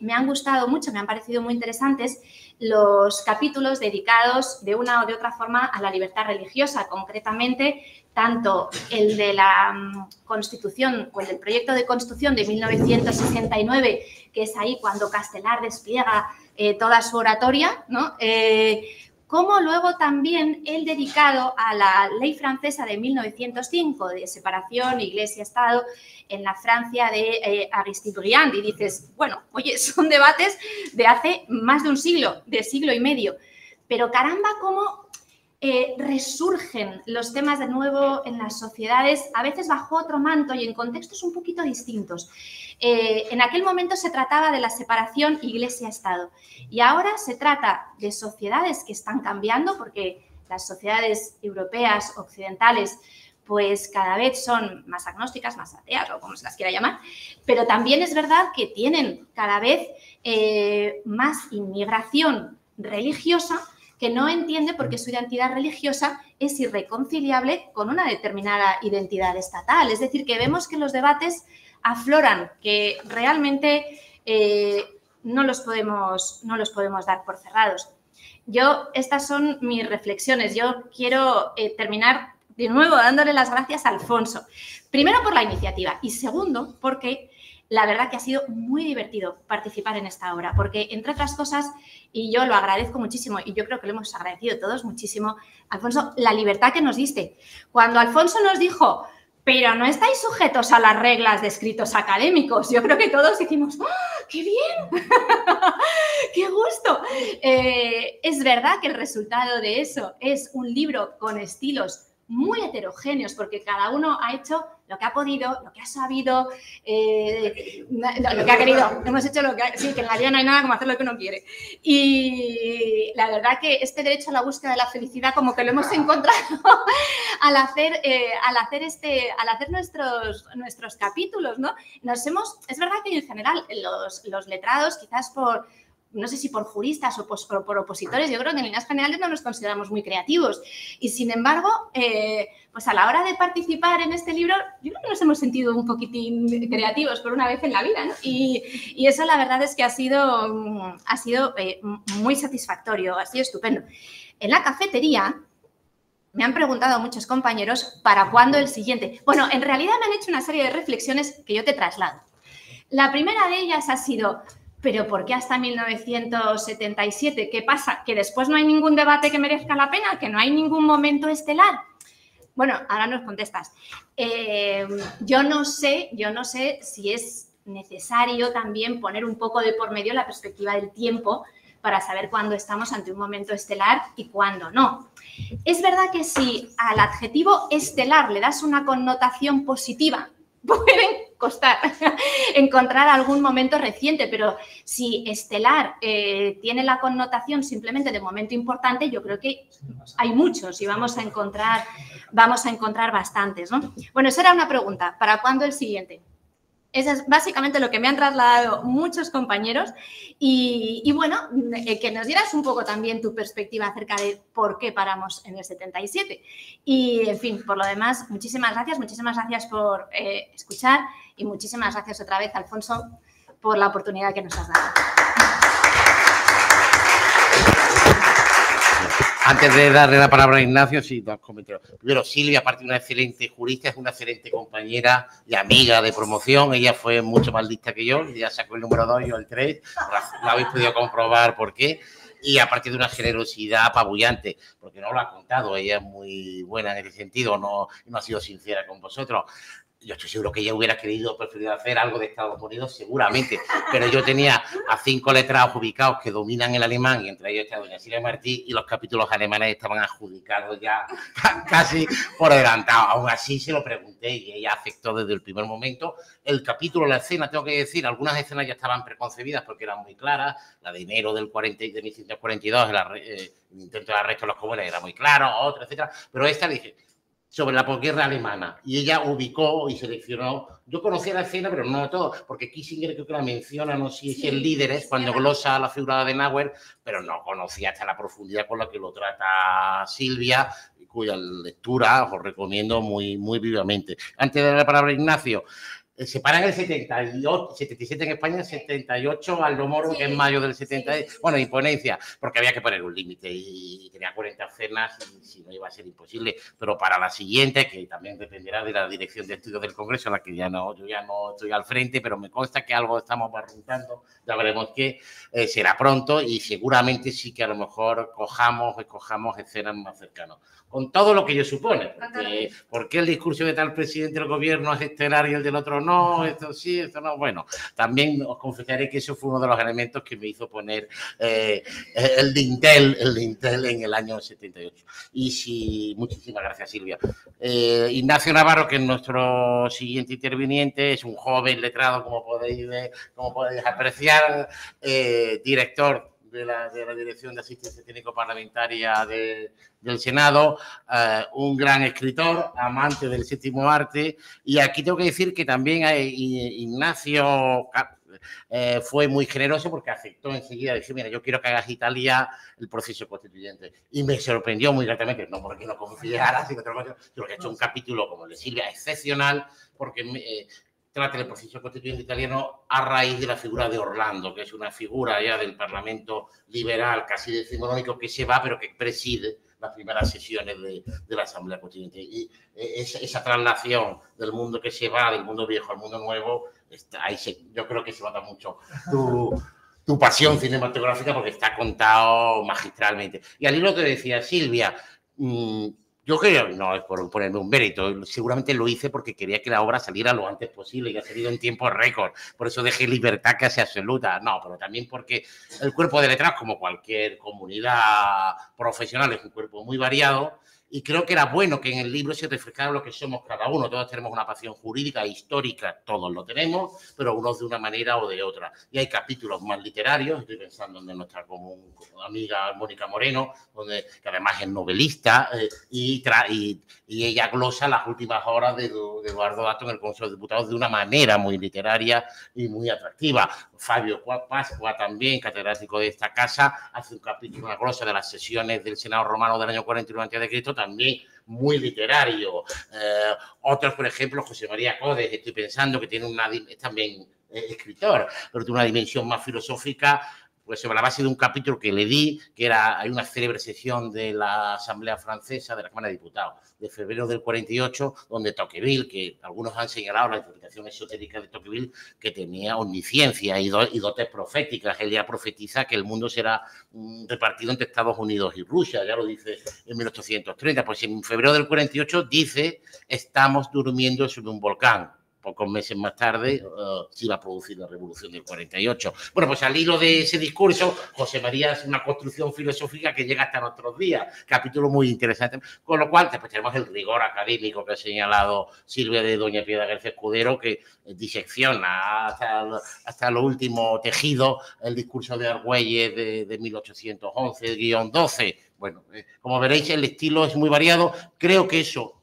B: me han gustado mucho, me han parecido muy interesantes los capítulos dedicados de una o de otra forma a la libertad religiosa, concretamente tanto el de la Constitución o el del proyecto de Constitución de 1969, que es ahí cuando Castelar despliega toda su oratoria, ¿no? Como luego también el dedicado a la ley francesa de 1905 de separación Iglesia-Estado en la Francia de Aristide Briand. Y dices, bueno, oye, son debates de hace más de un siglo, de siglo y medio, pero caramba, cómo resurgen los temas de nuevo en las sociedades, a veces bajo otro manto y en contextos un poquito distintos. En aquel momento se trataba de la separación Iglesia-Estado y ahora se trata de sociedades que están cambiando porque las sociedades europeas, occidentales, pues cada vez son más agnósticas, más ateas o como se las quiera llamar, pero también es verdad que tienen cada vez más inmigración religiosa que no entiende por qué su identidad religiosa es irreconciliable con una determinada identidad estatal. Es decir, que vemos que los debates afloran, que realmente no los podemos dar por cerrados. Estas son mis reflexiones. Yo quiero terminar de nuevo dándole las gracias a Alfonso. Primero por la iniciativa y segundo porque la verdad que ha sido muy divertido participar en esta obra, porque entre otras cosas, y yo lo agradezco muchísimo y yo creo que lo hemos agradecido todos muchísimo, Alfonso, la libertad que nos diste. Cuando Alfonso nos dijo, pero no estáis sujetos a las reglas de escritos académicos, yo creo que todos dijimos, ¡oh, qué bien! ¡Qué gusto! Es verdad que el resultado de eso es un libro con estilos muy heterogéneos, porque cada uno ha hecho lo que ha podido, lo que ha sabido, lo que ha querido. Hemos hecho lo que sí, que en la vida no hay nada como hacer lo que uno quiere. Y la verdad que este derecho a la búsqueda de la felicidad como que lo hemos encontrado al hacer nuestros capítulos, ¿no? Es verdad que en general los letrados, quizás por no sé si por juristas o por opositores, yo creo que en líneas generales no nos consideramos muy creativos. Y sin embargo, pues a la hora de participar en este libro, yo creo que nos hemos sentido un poquitín creativos por una vez en la vida, ¿no? Y eso la verdad es que ha sido muy satisfactorio, ha sido estupendo. En la cafetería me han preguntado muchos compañeros ¿para cuándo el siguiente? Bueno, en realidad me han hecho una serie de reflexiones que yo te traslado. La primera de ellas ha sido, ¿pero por qué hasta 1977? ¿Qué pasa? ¿Que después no hay ningún debate que merezca la pena? ¿Que no hay ningún momento estelar? Bueno, ahora nos contestas. Yo no sé si es necesario también poner un poco de por medio la perspectiva del tiempo para saber cuándo estamos ante un momento estelar y cuándo no. Es verdad que si al adjetivo estelar le das una connotación positiva, pueden costar encontrar algún momento reciente, pero si estelar tiene la connotación simplemente de momento importante, yo creo que hay muchos y vamos a encontrar bastantes, ¿no? Bueno, esa era una pregunta. ¿Para cuándo el siguiente? Eso es básicamente lo que me han trasladado muchos compañeros y bueno, que nos dieras un poco también tu perspectiva acerca de por qué paramos en el 77. Y, en fin, por lo demás, muchísimas gracias por escuchar y muchísimas gracias otra vez, Alfonso, por la oportunidad que nos has dado.
A: Antes de darle la palabra a Ignacio, sí, dos comentarios. Primero, Silvia, aparte de una excelente jurista, es una excelente compañera y amiga de promoción. Ella fue mucho más lista que yo. Ella sacó el número 2 y yo el 3. Lo habéis podido comprobar por qué. Y aparte de una generosidad apabullante, porque no lo ha contado. Ella es muy buena en ese sentido, no ha sido sincera con vosotros. yo estoy seguro que ella hubiera preferido hacer algo de Estados Unidos, seguramente, pero yo tenía a 5 letrados ubicados que dominan el alemán, y entre ellos está doña Silvia Martí, y los capítulos alemanes estaban adjudicados ya casi por adelantado. Aún así se lo pregunté y ella aceptó desde el primer momento. El capítulo, la escena, tengo que decir, algunas escenas ya estaban preconcebidas porque eran muy claras. La de enero de 1942, el intento de arresto de los comunes era muy claro, otra, etcétera, pero esta dije sobre la posguerra alemana, y ella ubicó y seleccionó. Yo conocía la escena, pero no todo, porque Kissinger creo que la menciona, no sé si es el líder, cuando glosa la figura de Adenauer, pero no conocía hasta la profundidad con la que lo trata Silvia, cuya lectura os recomiendo muy, muy vivamente. Antes de dar la palabra a Ignacio, se para en el 78, 77 en España, 78 Aldo Moro, que es mayo del 70, bueno, imponencia, porque había que poner un límite y tenía 40 escenas y si no iba a ser imposible, pero para la siguiente, que también dependerá de la dirección de estudios del Congreso, en la que yo ya no estoy al frente, pero me consta que algo estamos barruntando, ya veremos qué, será pronto y seguramente sí que a lo mejor escojamos escenas más cercanas. Con todo lo que ello supone, ¿por qué el discurso de tal presidente del gobierno es estelar y el del otro no? Esto sí, esto no. Bueno, también os confesaré que eso fue uno de los elementos que me hizo poner el dintel en el año 78. Y sí, muchísimas gracias, Silvia. Ignacio Navarro, que es nuestro siguiente interviniente, es un joven letrado, como podéis apreciar, director de la Dirección de Asistencia Técnico-Parlamentaria del Senado, un gran escritor, amante del séptimo arte, y aquí tengo que decir que también Ignacio fue muy generoso porque aceptó enseguida, decir, mira, yo quiero que hagas Italia el proceso constituyente, y me sorprendió muy gratamente, no porque no confiara, sino que ha hecho un capítulo, como le Silvia, excepcional, porque trata el proceso constituyente italiano a raíz de la figura de Orlando, que es una figura ya del Parlamento liberal, casi decimonónico, que se va, pero que preside las primeras sesiones de la Asamblea Constituyente. Y esa traslación del mundo que se va, del mundo viejo al mundo nuevo, yo creo que se nota mucho tu pasión cinematográfica porque está contado magistralmente. Y al hilo que decía Silvia, yo creo, no es por ponerme un mérito, seguramente lo hice porque quería que la obra saliera lo antes posible y ha salido en tiempo récord. Por eso dejé libertad casi absoluta. No, pero también porque el cuerpo de letras, como cualquier comunidad profesional, es un cuerpo muy variado. Y creo que era bueno que en el libro se reflejara lo que somos cada uno. Todos tenemos una pasión jurídica e histórica, todos lo tenemos, pero unos de una manera o de otra. Y hay capítulos más literarios, estoy pensando en nuestra común amiga Mónica Moreno, que además es novelista, y ella glosa las últimas horas de Eduardo Dato en el Consejo de Diputados de una manera muy literaria y muy atractiva. Fabio Pascua, también catedrático de esta casa, hace un capítulo, una glosa de las sesiones del Senado romano del año 41 a.C., también muy literario. Otros, por ejemplo, José María Codes, estoy pensando que es también escritor, pero tiene una dimensión más filosófica, pues sobre la base de un capítulo que le di, hay una célebre sesión de la Asamblea Francesa, de la Cámara de Diputados, de febrero del 48, donde Tocqueville, que algunos han señalado la interpretación esotérica de Tocqueville, que tenía omnisciencia y dotes proféticas. Él ya profetiza que el mundo será repartido entre Estados Unidos y Rusia, ya lo dice en 1830. Pues en febrero del 48 dice, estamos durmiendo sobre un volcán. Pocos meses más tarde se iba a producir la Revolución del 48. Bueno, pues al hilo de ese discurso, José María es una construcción filosófica que llega hasta nuestros días. Capítulo muy interesante. Con lo cual, después tenemos el rigor académico que ha señalado Silvia de doña Piedad García Escudero, que disecciona hasta lo último tejido el discurso de Argüelles de 1811-12. Bueno, como veréis, el estilo es muy variado. Creo que eso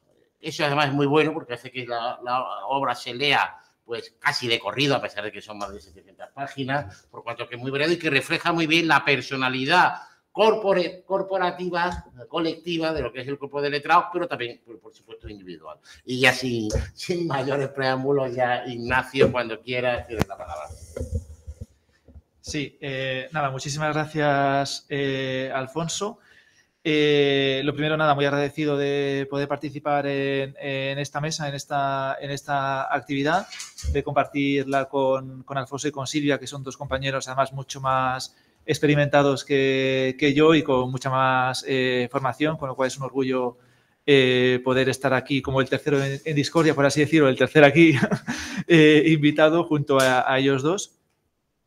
A: además es muy bueno porque hace que la obra se lea pues casi de corrido, a pesar de que son más de 700 páginas, por cuanto que es muy variado y que refleja muy bien la personalidad corporativa, colectiva de lo que es el cuerpo de letrados, pero también, por supuesto, individual. Y ya sin mayores preámbulos, ya Ignacio, cuando quiera, tienes la palabra.
C: Sí, nada, muchísimas gracias, Alfonso. Lo primero, nada, muy agradecido de poder participar en esta mesa, en esta actividad, de compartirla con Alfonso y con Silvia, que son dos compañeros además mucho más experimentados que yo y con mucha más formación, con lo cual es un orgullo poder estar aquí como el tercero en discordia, por así decirlo, el tercer aquí invitado junto a ellos dos.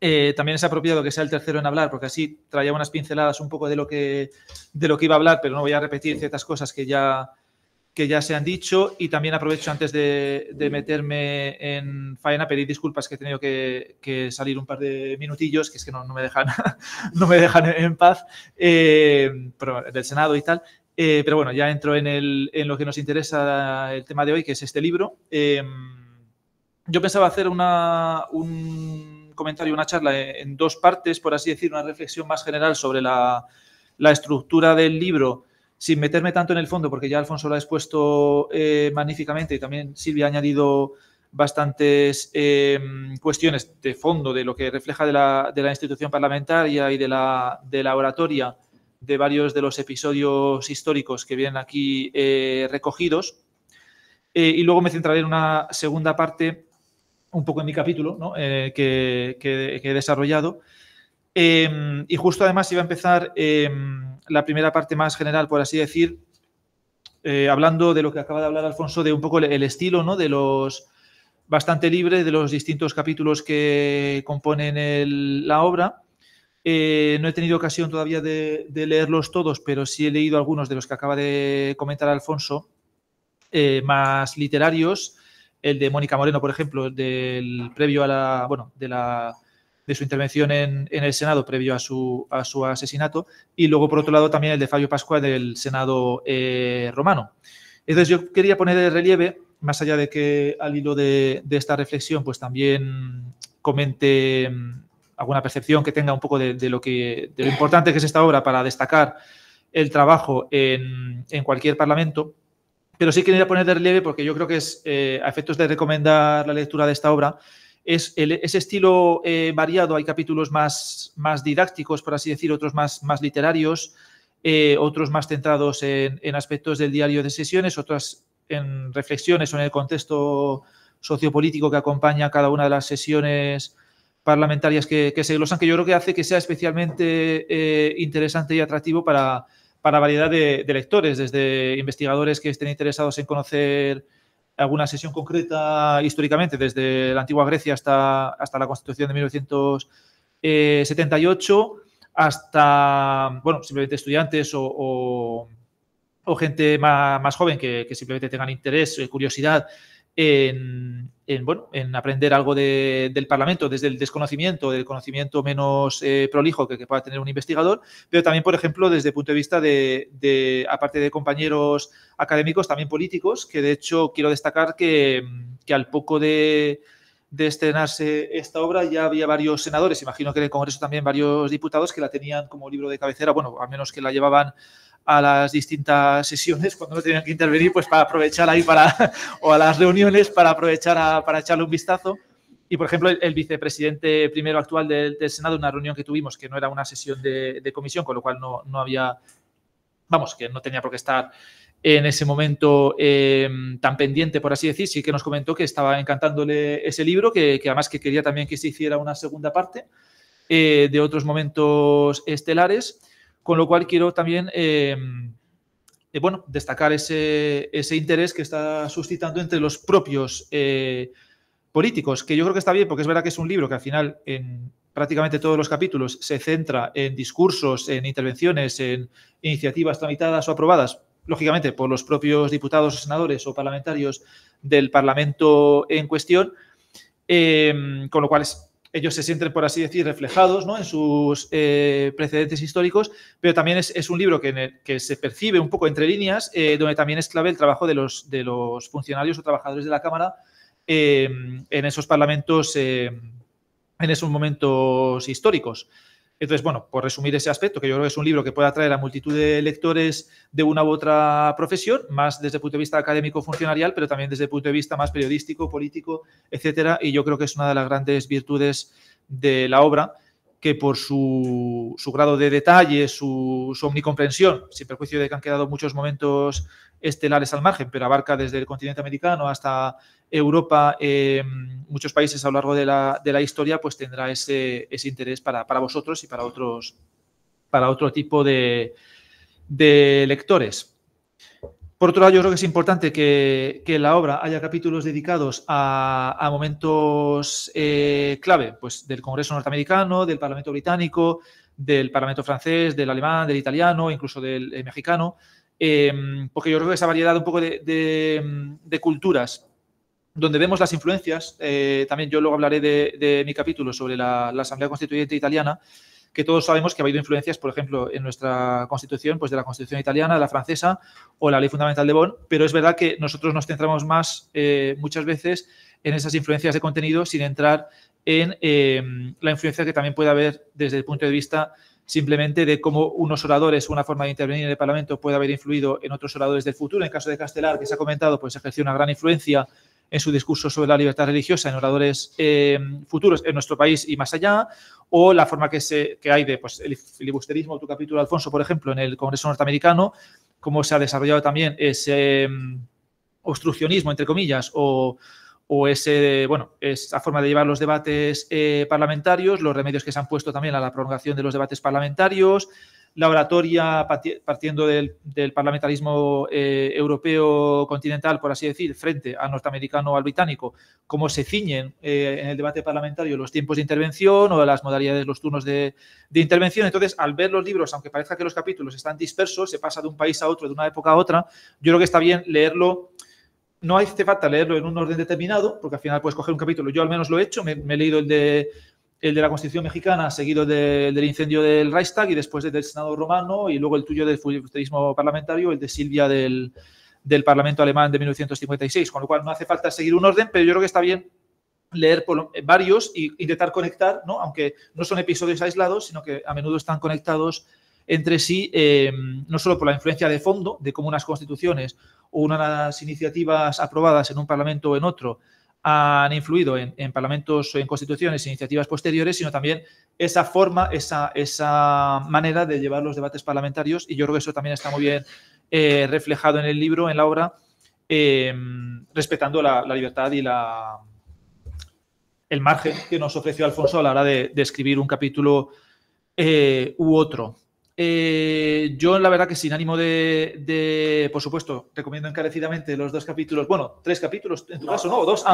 C: También es apropiado que sea el tercero en hablar, porque así traía unas pinceladas un poco de lo que iba a hablar, pero no voy a repetir ciertas cosas que ya se han dicho. Y también aprovecho, antes de meterme en faena, pedir disculpas, que he tenido que salir un par de minutillos, que es que no me dejan no me dejan en paz, pero del Senado y tal. Pero bueno, ya entro en lo que nos interesa, el tema de hoy, que es este libro. Yo pensaba hacer un comentario, una charla en dos partes, por así decir, una reflexión más general sobre la estructura del libro, sin meterme tanto en el fondo, porque ya Alfonso lo ha expuesto magníficamente, y también Silvia ha añadido bastantes cuestiones de fondo de lo que refleja de la institución parlamentaria y de la oratoria de varios de los episodios históricos que vienen aquí recogidos. Y luego me centraré en una segunda parte, un poco en mi capítulo, ¿no? que he desarrollado. Y justo además iba a empezar la primera parte más general, por así decir, hablando de lo que acaba de hablar Alfonso, de un poco el estilo, ¿no? De los bastante libre de los distintos capítulos que componen la obra. No he tenido ocasión todavía de leerlos todos, pero sí he leído algunos de los que acaba de comentar Alfonso, más literarios. El de Mónica Moreno, por ejemplo, del previo de su intervención en el Senado, previo a su asesinato. Y luego, por otro lado, también el de Fabio Pasqua, del Senado romano. Entonces, yo quería poner de relieve, más allá de que al hilo de esta reflexión, pues también comente alguna percepción que tenga un poco de lo importante que es esta obra para destacar el trabajo en cualquier parlamento. Pero sí quería poner de relieve, porque yo creo que es, a efectos de recomendar la lectura de esta obra, es ese estilo variado. Hay capítulos más didácticos, por así decir, otros más literarios, otros más centrados en aspectos del diario de sesiones, otras en reflexiones o en el contexto sociopolítico que acompaña cada una de las sesiones parlamentarias que se glosan, que yo creo que hace que sea especialmente interesante y atractivo para variedad de lectores, desde investigadores que estén interesados en conocer alguna sesión concreta históricamente, desde la antigua Grecia hasta la Constitución de 1978, hasta, bueno, simplemente estudiantes o gente más joven que simplemente tengan interés, curiosidad en aprender algo del Parlamento, desde el desconocimiento, del conocimiento menos prolijo que pueda tener un investigador, pero también, por ejemplo, desde el punto de vista aparte de compañeros académicos, también políticos, que de hecho quiero destacar que al poco de estrenarse esta obra ya había varios senadores, imagino que en el Congreso también varios diputados, que la tenían como libro de cabecera, bueno, al menos que la llevaban a las distintas sesiones cuando no tenían que intervenir, pues para aprovechar ahí o a las reuniones para aprovechar para echarle un vistazo. Y, por ejemplo, el vicepresidente primero actual del Senado, una reunión que tuvimos, que no era una sesión de comisión, con lo cual no había, vamos, que no tenía por qué estar en ese momento tan pendiente, por así decir, sí que nos comentó que estaba encantándole ese libro, que además que quería también que se hiciera una segunda parte de otros momentos estelares. Con lo cual quiero también destacar ese interés que está suscitando entre los propios políticos, que yo creo que está bien, porque es verdad que es un libro que al final en prácticamente todos los capítulos se centra en discursos, en intervenciones, en iniciativas tramitadas o aprobadas, lógicamente por los propios diputados o senadores o parlamentarios del Parlamento en cuestión, con lo cual ellos se sienten, por así decir, reflejados, ¿no?, en sus precedentes históricos, pero también es un libro que se percibe un poco entre líneas, donde también es clave el trabajo de los funcionarios o trabajadores de la Cámara en esos parlamentos, en esos momentos históricos. Entonces, bueno, por resumir ese aspecto, que yo creo que es un libro que puede atraer a multitud de lectores de una u otra profesión, más desde el punto de vista académico funcionarial, pero también desde el punto de vista más periodístico, político, etcétera. Y yo creo que es una de las grandes virtudes de la obra, que por su grado de detalle, su omnicomprensión, sin perjuicio de que han quedado muchos momentos estelares al margen, pero abarca desde el continente americano hasta Europa, muchos países a lo largo de la historia, pues tendrá ese interés para vosotros y para otro tipo de lectores. Por otro lado, yo creo que es importante que en la obra haya capítulos dedicados a momentos clave, pues del Congreso norteamericano, del Parlamento británico, del Parlamento francés, del alemán, del italiano, incluso del mexicano, porque yo creo que esa variedad un poco de culturas donde vemos las influencias, también yo luego hablaré de mi capítulo sobre la Asamblea Constituyente Italiana, que todos sabemos que ha habido influencias, por ejemplo, en nuestra Constitución, pues de la Constitución italiana, de la francesa o la Ley Fundamental de Bonn, pero es verdad que nosotros nos centramos más muchas veces en esas influencias de contenido sin entrar en la influencia que también puede haber desde el punto de vista simplemente de cómo unos oradores, una forma de intervenir en el Parlamento puede haber influido en otros oradores del futuro. En el caso de Castelar, que se ha comentado, pues ejerció una gran influencia en su discurso sobre la libertad religiosa en oradores futuros en nuestro país y más allá, o la forma que hay de pues, el filibusterismo, tu capítulo, Alfonso, por ejemplo, en el Congreso norteamericano, cómo se ha desarrollado también ese obstruccionismo, entre comillas, o esa forma de llevar los debates parlamentarios, los remedios que se han puesto también a la prolongación de los debates parlamentarios, la oratoria partiendo del parlamentarismo europeo continental, por así decir, frente al norteamericano o al británico, cómo se ciñen en el debate parlamentario los tiempos de intervención o las modalidades, los turnos de intervención. Entonces, al ver los libros, aunque parezca que los capítulos están dispersos, se pasa de un país a otro, de una época a otra, yo creo que está bien leerlo. No hace falta leerlo en un orden determinado, porque al final puedes coger un capítulo. Yo al menos lo he hecho, me he leído el de la Constitución mexicana, seguido del incendio del Reichstag y después del Senado romano y luego el tuyo del filibusterismo parlamentario, el de Silvia del Parlamento alemán de 1956, con lo cual no hace falta seguir un orden, pero yo creo que está bien leer varios e intentar conectar, ¿no? Aunque no son episodios aislados, sino que a menudo están conectados entre sí, no solo por la influencia de fondo de cómo unas constituciones o unas iniciativas aprobadas en un parlamento o en otro han influido en parlamentos o en constituciones e iniciativas posteriores, sino también esa forma, esa manera de llevar los debates parlamentarios, y yo creo que eso también está muy bien reflejado en el libro, en la obra, respetando la libertad y el margen que nos ofreció Alfonso a la hora de escribir un capítulo u otro. Yo, la verdad, que sin ánimo por supuesto, recomiendo encarecidamente los 2 capítulos, bueno, 3 capítulos en tu caso, ¿no? 2,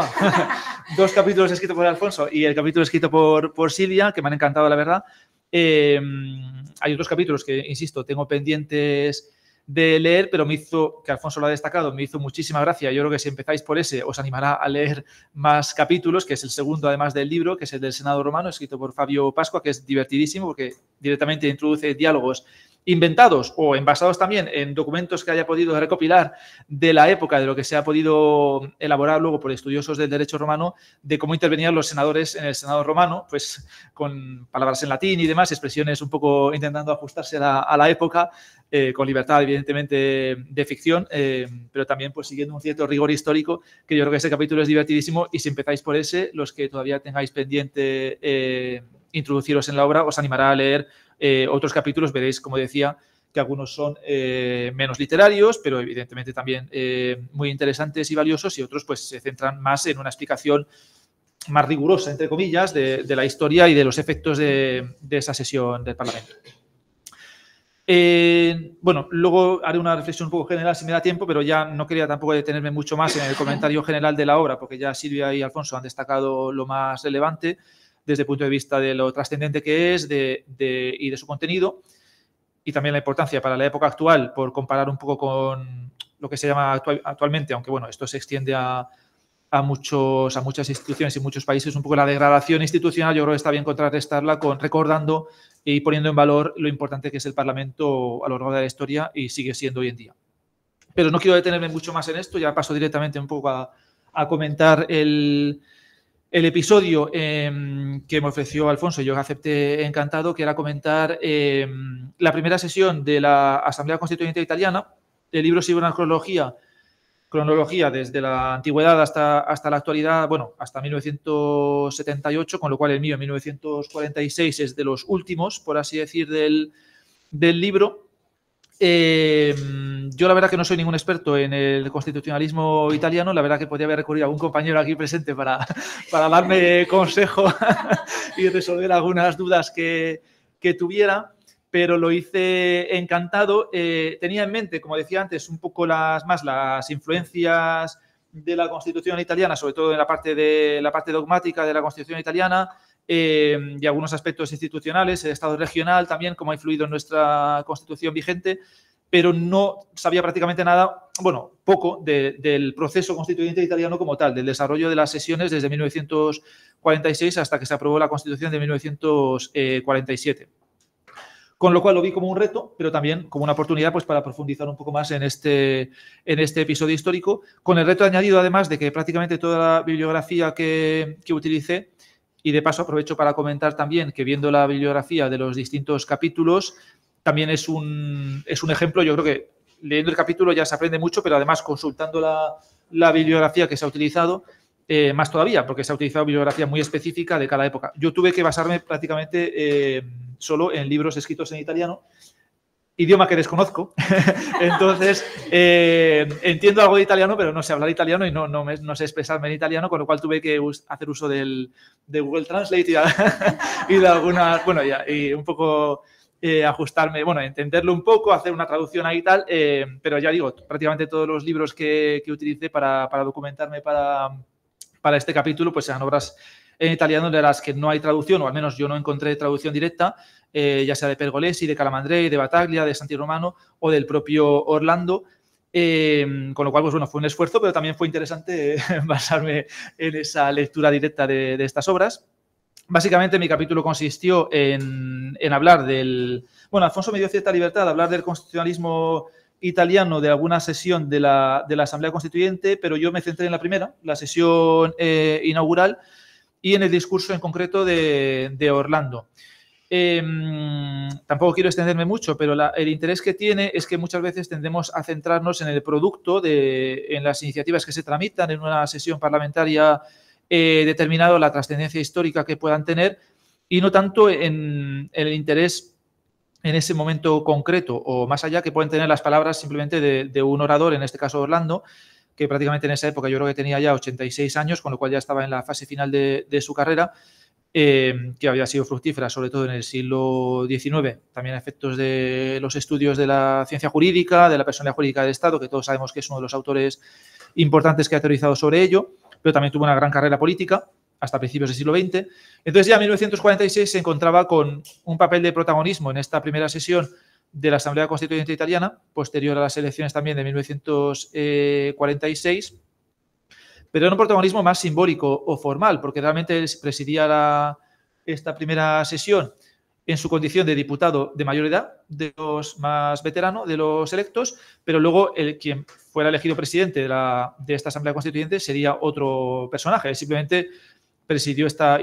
C: 2 capítulos escritos por Alfonso y el capítulo escrito por Silvia, que me han encantado, la verdad. Hay otros capítulos que, insisto, tengo pendientes de leer, pero que Alfonso lo ha destacado, me hizo muchísima gracia. Yo creo que si empezáis por ese, os animará a leer más capítulos, que es el segundo, además del libro, que es el del Senado romano, escrito por Fabio Pascua, que es divertidísimo porque directamente introduce diálogos inventados o basados también en documentos que haya podido recopilar de la época, de lo que se ha podido elaborar luego por estudiosos del derecho romano, de cómo intervenían los senadores en el Senado romano, pues con palabras en latín y demás, expresiones un poco intentando ajustarse a la época, con libertad, evidentemente, de ficción, pero también pues siguiendo un cierto rigor histórico, que yo creo que ese capítulo es divertidísimo, y si empezáis por ese, los que todavía tengáis pendiente introduciros en la obra, os animará a leer otros capítulos. Veréis, como decía, que algunos son menos literarios, pero evidentemente también muy interesantes y valiosos, y otros pues se centran más en una explicación más rigurosa, entre comillas, de la historia y de los efectos de esa sesión del Parlamento. Bueno, luego haré una reflexión un poco general si me da tiempo, pero ya no quería tampoco detenerme mucho más en el comentario general de la obra, porque ya Silvia y Alfonso han destacado lo más relevante desde el punto de vista de lo trascendente que es y de su contenido, y también la importancia para la época actual, por comparar un poco con lo que se llama actualmente, aunque bueno, esto se extiende a muchas instituciones y muchos países, un poco la degradación institucional. Yo creo que está bien contrarrestarla recordando y poniendo en valor lo importante que es el Parlamento a lo largo de la historia y sigue siendo hoy en día. Pero no quiero detenerme mucho más en esto, ya paso directamente un poco a comentar el episodio que me ofreció Alfonso y yo acepté encantado, que era comentar la primera sesión de la Asamblea Constituyente Italiana. El libro sigue una cronología desde la antigüedad hasta la actualidad, bueno, hasta 1978, con lo cual el mío, en 1946, es de los últimos, por así decir, del libro. Yo la verdad que no soy ningún experto en el constitucionalismo italiano, la verdad que podría haber recurrido a algún compañero aquí presente para darme consejo y resolver algunas dudas que tuviera, pero lo hice encantado. Tenía en mente, como decía antes, un poco las influencias de la Constitución italiana, sobre todo en la parte dogmática de la Constitución italiana, y algunos aspectos institucionales, el Estado regional también, cómo ha influido en nuestra Constitución vigente, pero no sabía prácticamente nada, bueno, poco del proceso constituyente italiano como tal, del desarrollo de las sesiones desde 1946 hasta que se aprobó la Constitución de 1947. Con lo cual lo vi como un reto, pero también como una oportunidad pues, para profundizar un poco más en este episodio histórico, con el reto añadido además de que prácticamente toda la bibliografía que utilicé, y de paso aprovecho para comentar también que viendo la bibliografía de los distintos capítulos, también es un ejemplo. Yo creo que leyendo el capítulo ya se aprende mucho, pero además consultando la bibliografía que se ha utilizado, más todavía, porque se ha utilizado bibliografía muy específica de cada época. Yo tuve que basarme prácticamente solo en libros escritos en italiano, idioma que desconozco. Entonces, entiendo algo de italiano, pero no sé hablar italiano y no sé expresarme en italiano, con lo cual tuve que hacer uso de Google Translate y de algunas, bueno, y un poco ajustarme, bueno, entenderlo un poco, hacer una traducción ahí y tal, pero ya digo, prácticamente todos los libros que utilicé para documentarme para este capítulo, pues eran obras en italiano de las que no hay traducción, o al menos yo no encontré traducción directa, ya sea de Pergolesi, de Calamandrei, de Battaglia, de Santi Romano o del propio Orlando, con lo cual, pues bueno, fue un esfuerzo, pero también fue interesante basarme en esa lectura directa de estas obras. Básicamente mi capítulo consistió en hablar bueno, Alfonso me dio cierta libertad de hablar del constitucionalismo italiano de alguna sesión de la Asamblea Constituyente, pero yo me centré en la primera, la sesión inaugural, y en el discurso en concreto de Orlando. Tampoco quiero extenderme mucho, pero el interés que tiene es que muchas veces tendemos a centrarnos en el producto, en las iniciativas que se tramitan en una sesión parlamentaria determinado, la trascendencia histórica que puedan tener, y no tanto en el interés en ese momento concreto o más allá que pueden tener las palabras simplemente de un orador, en este caso Orlando, que prácticamente en esa época yo creo que tenía ya 86 años, con lo cual ya estaba en la fase final de su carrera, que había sido fructífera, sobre todo en el siglo XIX, también a efectos de los estudios de la ciencia jurídica, de la personalidad jurídica del Estado, que todos sabemos que es uno de los autores importantes que ha teorizado sobre ello, pero también tuvo una gran carrera política hasta principios del siglo XX. Entonces ya en 1946 se encontraba con un papel de protagonismo en esta primera sesión de la Asamblea Constituyente Italiana, posterior a las elecciones también de 1946, pero era un protagonismo más simbólico o formal, porque realmente él presidía esta primera sesión en su condición de diputado de mayor edad, de los más veteranos, de los electos, pero luego quien fuera elegido presidente de esta Asamblea Constituyente sería otro personaje. Él simplemente presidió esta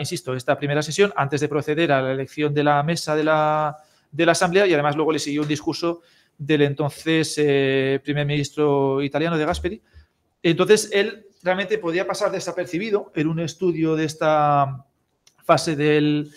C: primera sesión antes de proceder a la elección de la mesa de la Asamblea, y además luego le siguió un discurso del entonces primer ministro italiano, De Gasperi. Entonces, él realmente podía pasar desapercibido en un estudio de esta fase del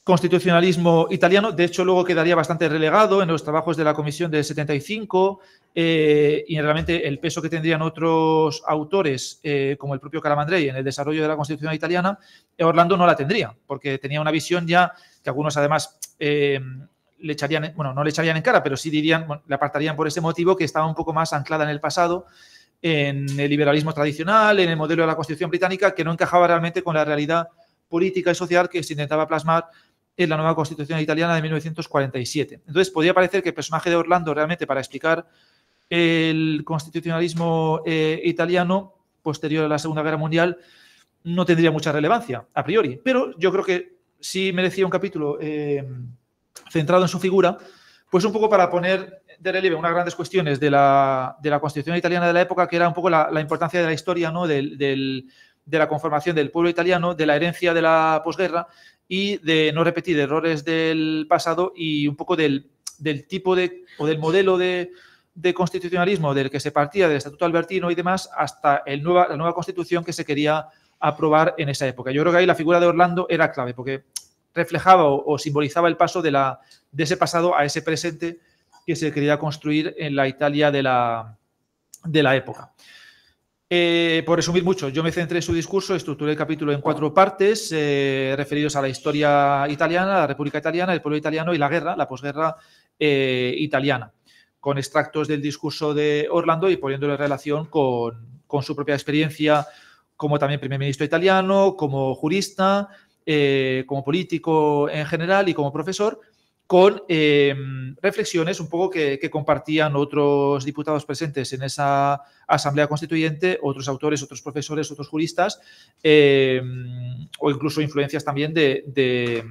C: constitucionalismo italiano. De hecho, luego quedaría bastante relegado en los trabajos de la Comisión del 75 y realmente el peso que tendrían otros autores, como el propio Calamandrei, en el desarrollo de la Constitución italiana, Orlando no la tendría, porque tenía una visión ya que algunos además le echarían, bueno, no le echarían en cara, pero sí dirían, bueno, le apartarían por ese motivo, que estaba un poco más anclada en el pasado, en el liberalismo tradicional, en el modelo de la Constitución británica, que no encajaba realmente con la realidad política y social que se intentaba plasmar en la nueva Constitución italiana de 1947. Entonces, podría parecer que el personaje de Orlando realmente para explicar el constitucionalismo italiano posterior a la Segunda Guerra Mundial no tendría mucha relevancia a priori, pero yo creo que sí merecía un capítulo centrado en su figura, pues un poco para poner de relieve unas grandes cuestiones de la Constitución italiana de la época, que era un poco la importancia de la historia, ¿no? de la conformación del pueblo italiano, de la herencia de la posguerra y de no repetir errores del pasado, y un poco del tipo o del modelo de constitucionalismo del que se partía del Estatuto Albertino y demás hasta la nueva Constitución que se quería aprobar en esa época. Yo creo que ahí la figura de Orlando era clave porque reflejaba o simbolizaba el paso de ese pasado a ese presente que se quería construir en la Italia de la época. Por resumir mucho, yo me centré en su discurso, estructuré el capítulo en 4 partes referidos a la historia italiana, la República Italiana, el pueblo italiano y la guerra, la posguerra italiana, con extractos del discurso de Orlando y poniéndolo en relación con su propia experiencia como también primer ministro italiano, como jurista, como político en general y como profesor, con reflexiones un poco que compartían otros diputados presentes en esa Asamblea Constituyente, otros autores, otros profesores, otros juristas, o incluso influencias también de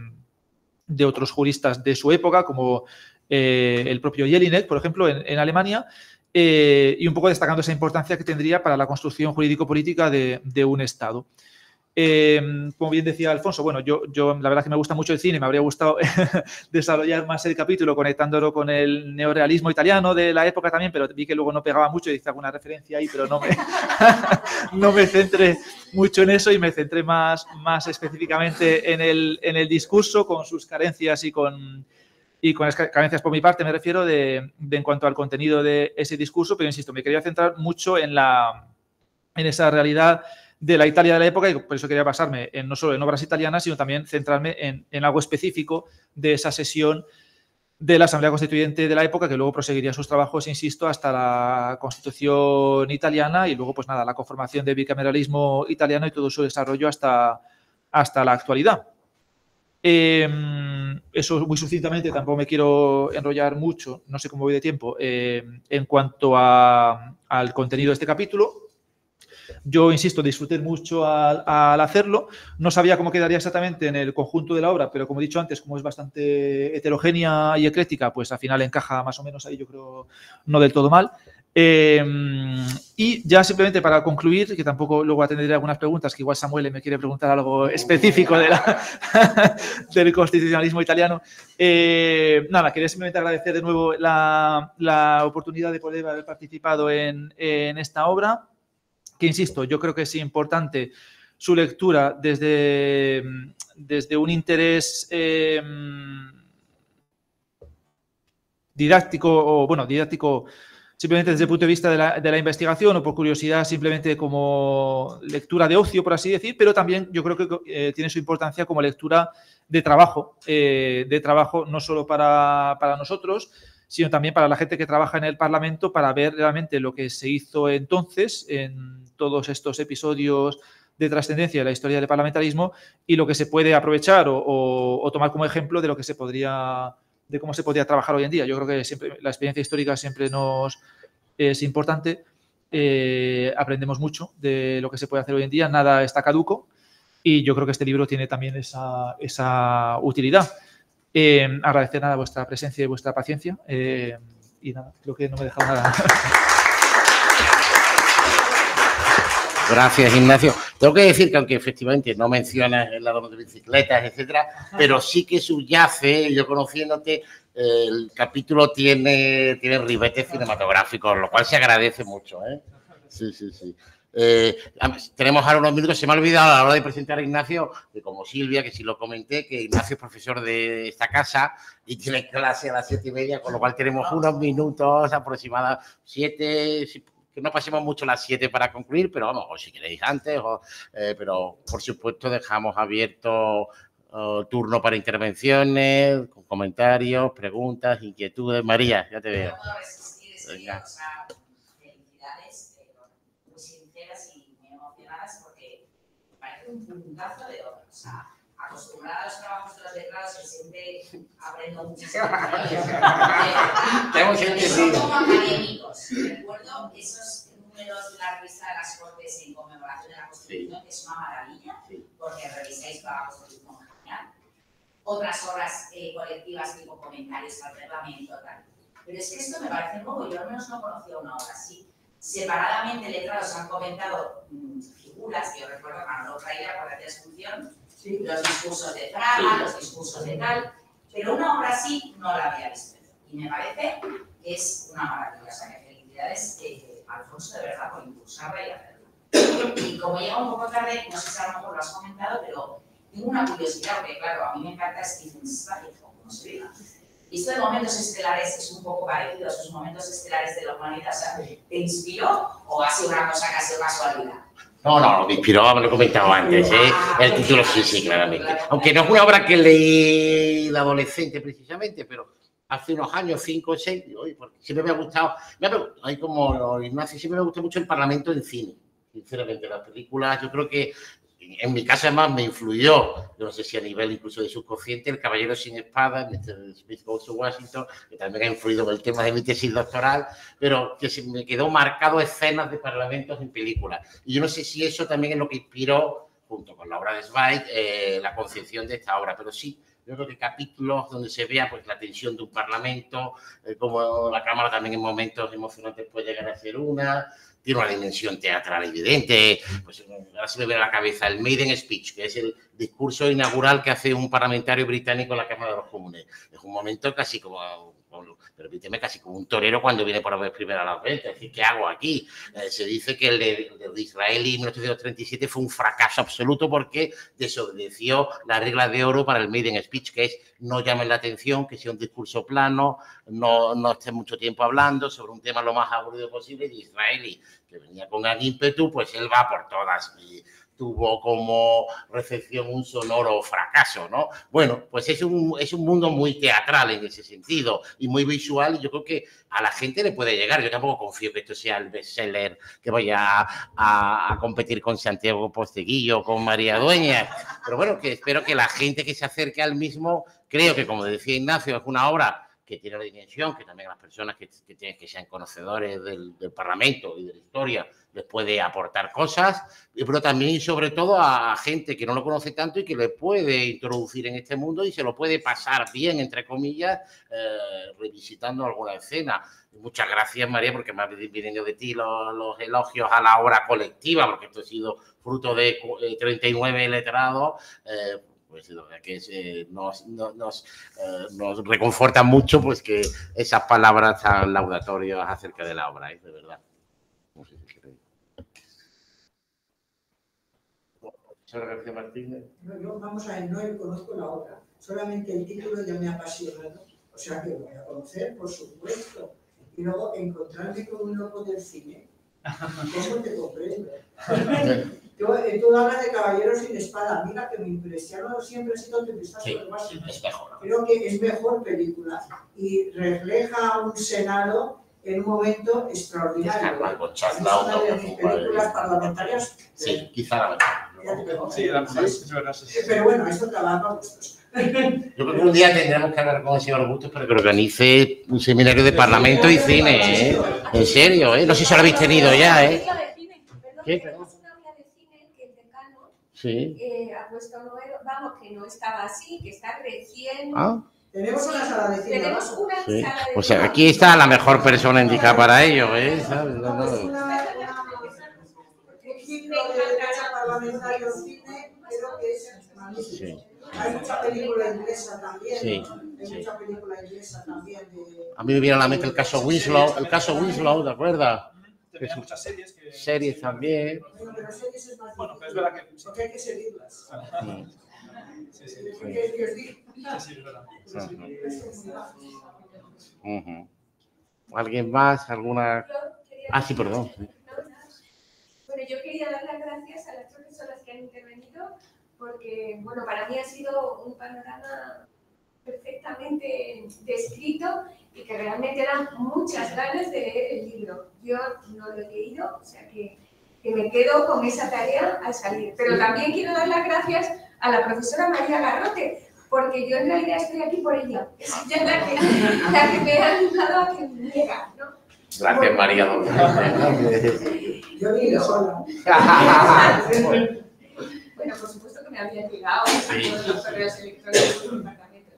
C: otros juristas de su época, como el propio Jelinek, por ejemplo, en Alemania, y un poco destacando esa importancia que tendría para la construcción jurídico-política de un Estado. Como bien decía Alfonso, bueno, yo la verdad que me gusta mucho el cine, me habría gustado desarrollar más el capítulo conectándolo con el neorrealismo italiano de la época también, pero vi que luego no pegaba mucho, hice alguna referencia ahí, pero no me centré mucho en eso y me centré más específicamente en el discurso, con sus carencias y con las carencias por mi parte, me refiero en cuanto al contenido de ese discurso, pero insisto, me quería centrar mucho en esa realidad de la Italia de la época y por eso quería basarme no solo en obras italianas, sino también centrarme en algo específico de esa sesión de la Asamblea Constituyente de la época, que luego proseguiría sus trabajos, insisto, hasta la Constitución italiana y luego, pues nada, la conformación del bicameralismo italiano y todo su desarrollo hasta la actualidad. Eso muy sucintamente, tampoco me quiero enrollar mucho, no sé cómo voy de tiempo, en cuanto al contenido de este capítulo. Yo, insisto, disfruté mucho al hacerlo. No sabía cómo quedaría exactamente en el conjunto de la obra, pero como he dicho antes, como es bastante heterogénea y ecléctica, pues al final encaja más o menos ahí, yo creo, no del todo mal. Y ya simplemente para concluir, que tampoco luego atenderé algunas preguntas, que igual Samuel me quiere preguntar algo específico del constitucionalismo italiano. Nada, quería simplemente agradecer de nuevo la oportunidad de poder haber participado en esta obra, que insisto, yo creo que es importante su lectura desde un interés didáctico simplemente desde el punto de vista de la investigación o por curiosidad simplemente como lectura de ocio, por así decir, pero también yo creo que tiene su importancia como lectura de trabajo no solo para nosotros, sino también para la gente que trabaja en el Parlamento, para ver realmente lo que se hizo entonces en todos estos episodios de trascendencia de la historia del parlamentarismo y lo que se puede aprovechar o tomar como ejemplo de lo que de cómo se podría trabajar hoy en día. Yo creo que siempre la experiencia histórica siempre es importante. Aprendemos mucho de lo que se puede hacer hoy en día. Nada está caduco y yo creo que este libro tiene también esa utilidad. Agradecer nada vuestra presencia y vuestra paciencia y nada, creo que no me he dejado nada.
A: Gracias, Ignacio. Tengo que decir que aunque efectivamente no mencionas el lado de bicicletas, etcétera, pero sí que subyace, yo conociéndote, el capítulo tiene ribetes cinematográficos, lo cual se agradece mucho, ¿eh? Sí. Tenemos ahora unos minutos, se me ha olvidado a la hora de presentar a Ignacio, que como Silvia, que sí lo comenté, que Ignacio es profesor de esta casa y tiene clase a las 7:30, con lo cual tenemos unos minutos aproximadamente, 7, que no pasemos mucho las 7 para concluir, pero vamos, o si queréis antes, pero por supuesto dejamos abierto turno para intervenciones, con comentarios, preguntas, inquietudes. María, ya te veo. Venga.
D: Un puntazo de oro. O sea, acostumbrada a los trabajos de los letrados, que siempre aprendo muchas cosas. Como académicos, recuerdo esos números de la revista de las Cortes en conmemoración de la Constitución, que es una maravilla, porque revisáis toda la Constitución genial. Otras obras colectivas tipo comentarios al reglamento, tal. Pero es que esto me parece poco, yo al menos no conocía una obra así. Separadamente, letrados han comentado figuras, que yo recuerdo cuando lo traía por la Asunción, los discursos de Fraga, los discursos de tal, pero una obra así no la había visto. Y me parece que es una maravilla. O sea, que felicidades, Alfonso, de verdad, por impulsarla y hacerla. Y como llega un poco tarde, no sé si a lo mejor lo has comentado, pero tengo una curiosidad, porque claro, a mí me encanta Stephen Zweig, o como se diga. Y esto de momentos estelares es un poco parecido, esos momentos estelares de la humanidad, o sea, ¿te inspiró o ha sido una cosa que ha sido casualidad?
A: No, me inspiró, me lo he comentado antes, ¿eh? El título sí, claramente. Aunque no es una obra que leí de adolescente precisamente, pero hace unos años, 5 o 6, porque siempre me ha gustado, hay como Ignacio, siempre me gusta mucho el Parlamento en cine, sinceramente, las películas, yo creo que en mi caso además me influyó, no sé si a nivel incluso de subconsciente, El Caballero sin Espada, Mr. Smith Goes to Washington, que también ha influido en el tema de mi tesis doctoral, pero que se me quedó marcado escenas de parlamentos en películas. Y yo no sé si eso también es lo que inspiró, junto con la obra de Zweig, la concepción de esta obra, pero sí, yo creo que capítulos donde se vea pues, la tensión de un parlamento, como la Cámara también en momentos emocionantes puede llegar a ser una, tiene una dimensión teatral evidente, pues ahora se me viene a la cabeza el Maiden Speech, que es el discurso inaugural que hace un parlamentario británico en la Cámara de los Comunes. Es un momento casi como, permíteme, casi como un torero cuando viene por vez primera a las ventas. Es decir, ¿qué hago aquí? Se dice que el de Israel en 1937 fue un fracaso absoluto porque desobedeció la regla de oro para el Maiden Speech, que es no llamen la atención, que sea un discurso plano, no esté mucho tiempo hablando sobre un tema lo más aburrido posible. Y Israel, que venía con gran ímpetu, pues él va por todas y tuvo como recepción un sonoro fracaso, ¿no? Bueno, pues es un mundo muy teatral en ese sentido y muy visual, y yo creo que a la gente le puede llegar. Yo tampoco confío que esto sea el bestseller que vaya a competir con Santiago Posteguillo o con María Dueñas, pero bueno, que espero que la gente que se acerque al mismo, creo que, como decía Ignacio, es una obra que tiene la dimensión, que también a las personas que sean conocedores del Parlamento y de la historia les puede aportar cosas, pero también y sobre todo a gente que no lo conoce tanto y que le puede introducir en este mundo y se lo puede pasar bien, entre comillas, revisitando alguna escena. Muchas gracias, María, porque me han venido de ti los elogios a la obra colectiva, porque esto ha sido fruto de 39 letrados, pues que nos reconforta mucho pues que esas palabras tan laudatorias acerca de la obra, de verdad. No sé si queréis. García Martínez.
E: No, yo, vamos a ver, no conozco la obra, solamente el título ya me ha apasionado, o sea que lo voy a conocer, por supuesto, y luego encontrarme con un loco del cine, ¿cómo te comprendo? Tú hablas de Caballeros sin Espada, mira que me impresionó siempre ha sido Tempestad sobre Washington.
A: Es mejor.
E: Creo que es mejor película y refleja un Senado en un momento extraordinario. Es una de mis películas parlamentarias.
A: Sí, quizá la mejor.
C: Sí, la mejor, es verdad.
E: Pero bueno, esto trabaja gustos.
A: Yo creo que un día tendremos que hablar con el señor Bustos para que organice un seminario de Parlamento y cine, ¿eh? En serio, ¿eh? No sé si lo habéis tenido ya, ¿eh? ¿Qué?
F: Tenemos una guía de cine que el decano
A: Sí.
F: ha puesto nuevo, vamos, que no estaba así, que está recién.
A: Ah.
E: Tenemos una sala de cine.
F: Tenemos una
A: Sí.
F: sala de
A: Pues
F: cine.
A: aquí está la mejor persona indicada para ello, ¿eh? ¿Sabes?
E: Un ciclo de derecho parlamentario cine, creo que es magnífico.
A: Sí.
E: Hay mucha película inglesa también.
A: Sí,
E: Hay
A: sí.
E: mucha película inglesa también.
A: A mí me viene a la mente el caso Winslow, ¿te acuerdas?
C: Tenía muchas series que...
A: Series también.
E: Bueno, pero series es más
C: Bueno,
E: difícil,
C: pero es verdad que...
E: porque hay que seguirlas.
C: Sí, sí,
E: ¿Qué os digo?
C: sí, es verdad.
A: ¿Alguien más? ¿Alguna?
F: Yo quería-
A: Ah, sí, perdón. Sí.
F: Bueno, yo quería dar las gracias a las profesoras que han intervenido porque, bueno, para mí ha sido un panorama perfectamente descrito y que realmente dan muchas ganas de leer el libro. Yo no lo he leído, o sea que me quedo con esa tarea al salir. Pero también quiero dar las gracias a la profesora María Garrote, porque yo en realidad estoy aquí por ella. Es ella la que me ha ayudado a que viniera, ¿no?
A: Gracias, María.
E: Yo vine sola.
F: Bueno, por supuesto que me habían llegado los correos electrónicos del departamento.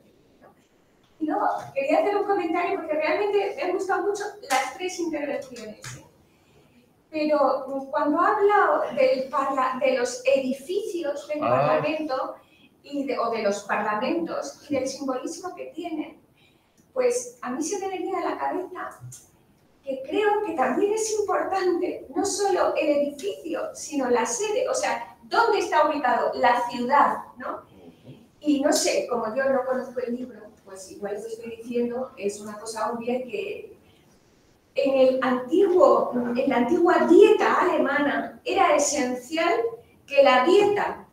F: Y luego, quería hacer un comentario porque realmente me han gustado mucho las tres intervenciones. Pero cuando ha hablado de los edificios del Parlamento o de los parlamentos y del simbolismo que tienen, pues a mí se me venía a la cabeza que creo que también es importante no solo el edificio, sino la sede, o sea, dónde está ubicado la ciudad, ¿no? Y no sé, como yo no conozco el libro, pues igual os estoy diciendo, es una cosa obvia que en la antigua dieta alemana era esencial que la dieta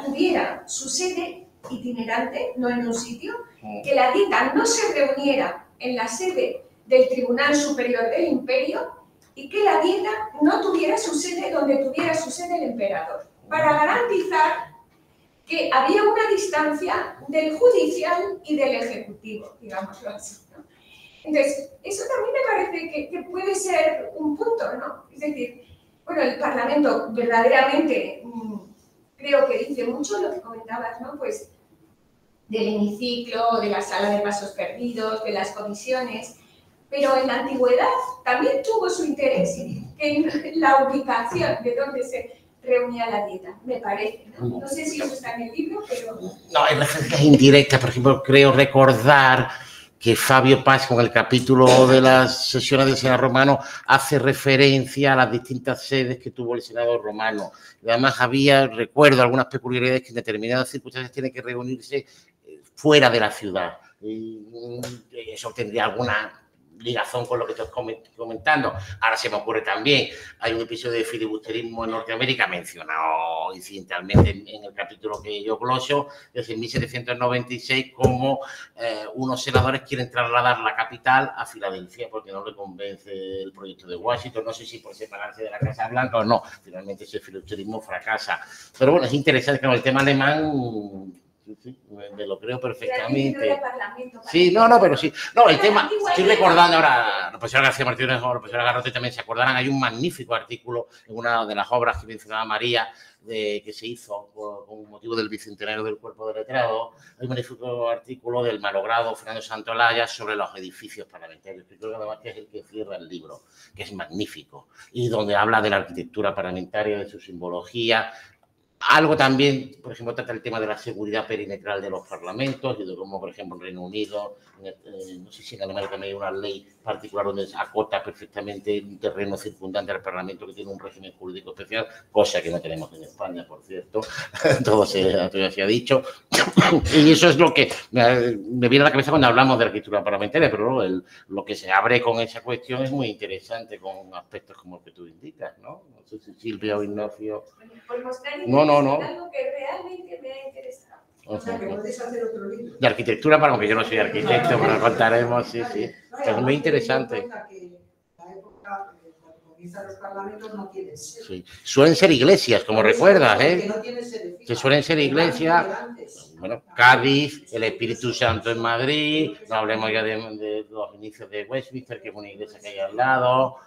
F: tuviera su sede itinerante, no en un sitio, que la dieta no se reuniera en la sede del Tribunal Superior del Imperio y que la dieta no tuviera su sede donde tuviera su sede el emperador, para garantizar que había una distancia del judicial y del ejecutivo, digámoslo así, ¿no? Entonces, eso también me parece que puede ser un punto, ¿no? Es decir, bueno, el Parlamento verdaderamente creo que dice mucho lo que comentabas, ¿no? Pues del hemiciclo, de la sala de pasos perdidos, de las comisiones, pero en la antigüedad también tuvo su interés en la ubicación de donde se reunía la dieta, me parece, ¿no? No sé si eso está en el libro, pero...
A: No, hay referencias indirectas, por ejemplo, creo recordar que Fabio Paz, con el capítulo de las sesiones del Senado romano, hace referencia a las distintas sedes que tuvo el Senado romano. Y además recuerdo algunas peculiaridades que en determinadas circunstancias tienen que reunirse fuera de la ciudad. Y eso tendría alguna ligazón con lo que estoy comentando. Ahora se me ocurre también, hay un episodio de filibusterismo en Norteamérica mencionado incidentalmente en el capítulo que yo gloso, desde 1796, como unos senadores quieren trasladar la capital a Filadelfia porque no le convence el proyecto de Washington, no sé si por separarse de la Casa Blanca o no, finalmente ese filibusterismo fracasa. Pero bueno, es interesante que con el tema alemán... Sí, me lo creo perfectamente. Sí, pero sí. No, el tema, estoy recordando ahora, la profesora García Martínez o la profesora Garrote también se acordarán, hay un magnífico artículo en una de las obras que mencionaba María, que se hizo con motivo del bicentenario del Cuerpo de Letrados. Hay un magnífico artículo del malogrado Fernando Santolaya sobre los edificios parlamentarios, que creo que además que es el que cierra el libro, que es magnífico, y donde habla de la arquitectura parlamentaria, de su simbología. Algo también, por ejemplo, trata el tema de la seguridad perimetral de los parlamentos y de cómo, por ejemplo, en Reino Unido, no sé si en Alemania también hay una ley particular donde se acota perfectamente un terreno circundante al Parlamento que tiene un régimen jurídico especial, cosa que no tenemos en España, por cierto, todo se ha dicho. Y eso es lo que me viene a la cabeza cuando hablamos de arquitectura parlamentaria, pero lo que se abre con esa cuestión es muy interesante con aspectos como el que tú indicas, ¿no? No sé si Silvia o Ignacio...
F: Por mostrar
A: No.
F: algo que realmente me ha interesado.
E: O sea, que podéis hacer otro libro.
A: De arquitectura, para aunque yo no soy arquitecto, pero contaremos, sí. Es muy interesante.
E: La época cuando comienzan los parlamentos no tienen sede.
A: Sí. Suelen ser iglesias, como recuerdas,
E: Que no tienen sede fija.
A: Que suelen ser iglesias. Bueno, Cádiz, el Espíritu Santo en Madrid, no hablemos ya de los inicios de Westminster, que es una iglesia que hay al lado.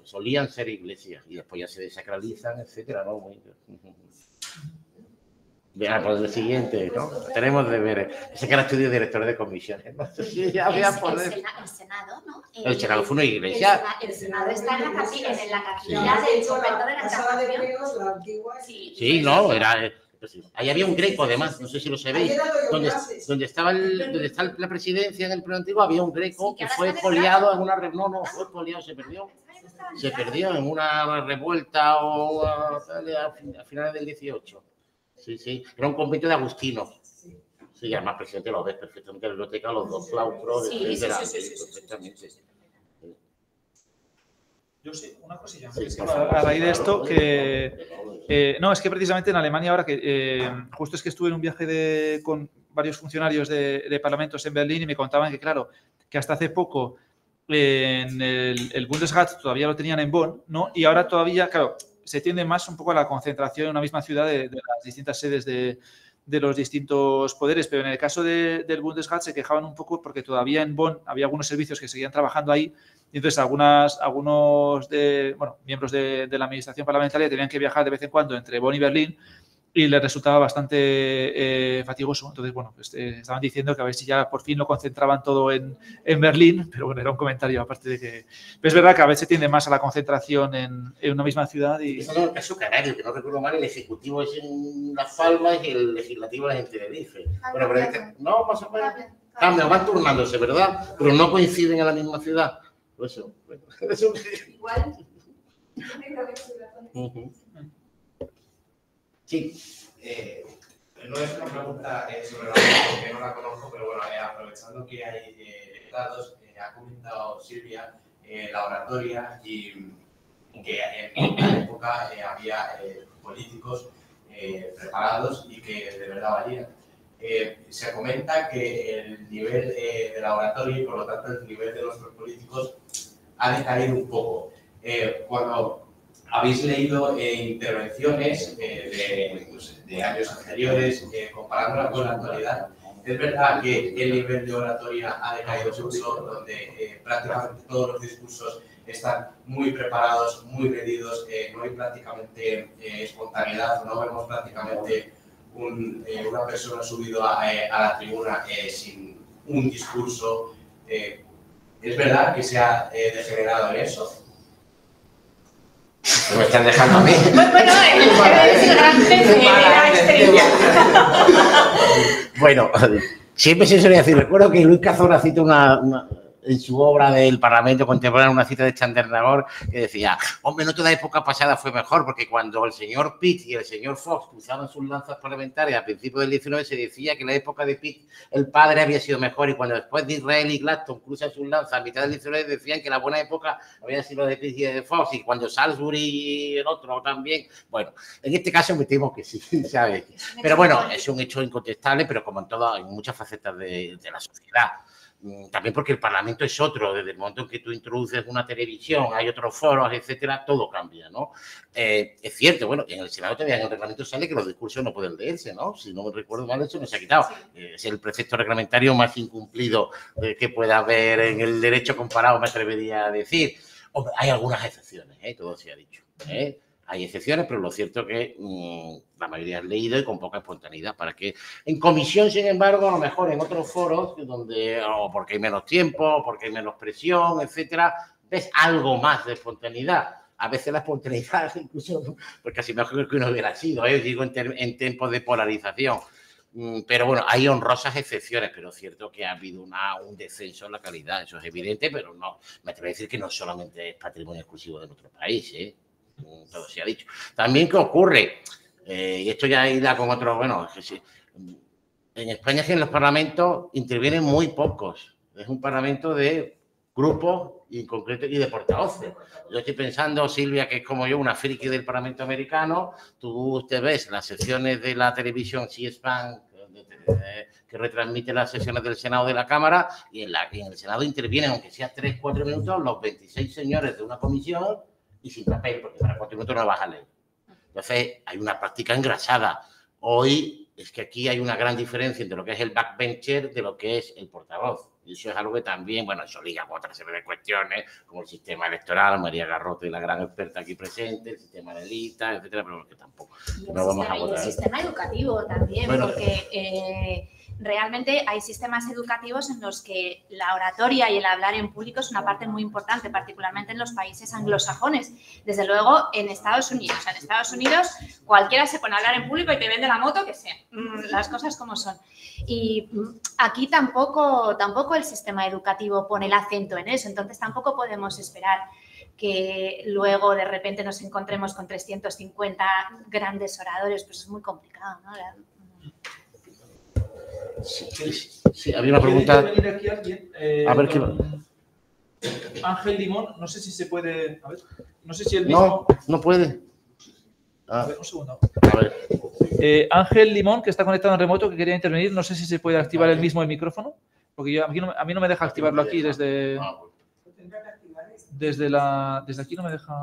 A: Solían ser iglesias y después ya se desacralizan, etcétera, ¿no? Vean, por el siguiente, ¿no? Tenemos deberes. Ese que era estudio de director de comisiones, ¿no? Sí,
B: el Senado, ¿no?
A: El Senado fue una iglesia.
B: El Senado está en la capilla del convento de la Encarnación.
A: Sí, no, era... Ahí había un greco, además, no sé si lo sabéis, donde está la presidencia en el pleno antiguo, había un greco que fue expoliado en una... No, fue expoliado, se perdió. Se perdió en una revuelta a finales del 18. Sí, era un convento de agustinos. Sí, además, presidente, lo ves perfectamente en la biblioteca, los dos claustros, etcétera, perfectamente.
C: Yo sí, una cosilla. A raíz de esto, es que precisamente en Alemania ahora justo es que estuve en un viaje con varios funcionarios de parlamentos en Berlín y me contaban que, claro, que hasta hace poco en el Bundesrat todavía lo tenían en Bonn, ¿no? Y ahora todavía, claro, se tiende más un poco a la concentración en una misma ciudad de las distintas sedes de los distintos poderes, pero en el caso del Bundesrat se quejaban un poco porque todavía en Bonn había algunos servicios que seguían trabajando ahí y entonces algunos miembros de la administración parlamentaria tenían que viajar de vez en cuando entre Bonn y Berlín y les resultaba bastante fatigoso. Entonces, bueno, pues, estaban diciendo que a ver si ya por fin lo concentraban todo en Berlín, pero bueno, era un comentario aparte de que... Pero es verdad que a veces tiende más a la concentración en una misma ciudad y...
A: Eso no es el caso canario, que no recuerdo mal, el ejecutivo es en Las Palmas y el legislativo es en Tenerife. Bueno, pero no, más o menos... Cambian, van turnándose, ¿verdad? Pero no coinciden en la misma ciudad. Pues eso, bueno, eso...
F: Igual.
A: Sí.
G: no es una pregunta sobre la porque no la conozco, pero bueno, aprovechando que hay diputados, ha comentado Silvia la oratoria y que en la época había políticos preparados y que de verdad valían. Se comenta que el nivel de la oratoria y por lo tanto el nivel de nuestros políticos ha decaído un poco. Cuando habéis leído intervenciones de años anteriores, comparándola con la actualidad, es verdad que el nivel de oratoria ha decaído mucho, donde prácticamente todos los discursos están muy preparados, muy medidos, no hay prácticamente espontaneidad, no vemos prácticamente una persona subido a la tribuna sin un discurso. ¿Es verdad que se ha degenerado en eso?
A: Me están dejando a mí.
B: Bueno, es el gran jefe de la estrella.
A: Bueno, siempre se suele decir, recuerdo que Luis Cazorla cita en su obra del Parlamento Contemporáneo, una cita de Chandernagor que decía, hombre, no toda época pasada fue mejor, porque cuando el señor Pitt y el señor Fox cruzaban sus lanzas parlamentarias a principios del 19 se decía que la época de Pitt, el padre, había sido mejor, y cuando después de Israel y Gladstone cruzan sus lanzas a mitad del 19 decían que la buena época había sido de Pitt y de Fox, y cuando Salisbury y el otro también, bueno, en este caso me temo que sí, ¿sabes? Pero bueno, es un hecho incontestable, pero como en todas, en muchas facetas de la sociedad. También porque el Parlamento es otro, desde el momento en que tú introduces una televisión, hay otros foros, etcétera, todo cambia, ¿no? Es cierto, bueno, en el Senado todavía en el reglamento sale que los discursos no pueden leerse, ¿no? Si no me recuerdo mal, eso no se ha quitado. Es el precepto reglamentario más incumplido que pueda haber en el derecho comparado, me atrevería a decir. Hombre, hay algunas excepciones, todo se ha dicho, Hay excepciones, pero lo cierto es que la mayoría han leído y con poca espontaneidad. Para que en comisión, sin embargo, a lo mejor en otros foros, donde o porque hay menos tiempo, o porque hay menos presión, etcétera, ves algo más de espontaneidad. A veces la espontaneidad, incluso, pues casi mejor que uno hubiera sido, digo, en tiempos de polarización. Pero bueno, hay honrosas excepciones, pero es cierto que ha habido un descenso en la calidad, eso es evidente, pero no, me atrevo a decir que no solamente es patrimonio exclusivo de nuestro país, todo se ha dicho. También, ¿qué ocurre? Y esto ya irá con otro, bueno, en España es que en los parlamentos intervienen muy pocos. Es un parlamento de grupos y en concreto y de portavoces. Yo estoy pensando, Silvia, que es como yo, una friki del Parlamento americano, usted ves las sesiones de la televisión C-SPAN que retransmite las sesiones del Senado de la Cámara y en el Senado intervienen, aunque sea 3-4 minutos, los 26 señores de una comisión y sin papel, porque para 4 minutos no vas a leer. Entonces, hay una práctica engrasada. Hoy es que aquí hay una gran diferencia entre lo que es el backbencher de lo que es el portavoz. Y eso es algo que también, bueno, eso liga con otra serie de cuestiones, como el sistema electoral, María Garrote, la gran experta aquí presente, el sistema de lista, etcétera, pero que tampoco no vamos a abordar.
B: Y el sistema educativo también, bueno, porque realmente hay sistemas educativos en los que la oratoria y el hablar en público es una parte muy importante, particularmente en los países anglosajones. Desde luego, en Estados Unidos. En Estados Unidos, cualquiera se pone a hablar en público y te vende la moto que sea. Las cosas como son. Y aquí tampoco el sistema educativo pone el acento en eso. Entonces, tampoco podemos esperar que luego de repente nos encontremos con 350 grandes oradores. Pues es muy complicado, ¿no?
A: Sí, había una pregunta.
C: ¿Puede venir aquí alguien?
A: A ver qué.
C: Ángel Limón, no sé si se puede. A ver, no sé si el mismo.
A: No puede.
C: A ver, un segundo.
A: A ver.
C: Ángel Limón, que está conectado en remoto, que quería intervenir, no sé si se puede activar el mismo el micrófono, porque a mí no me deja activarlo aquí desde aquí no me deja.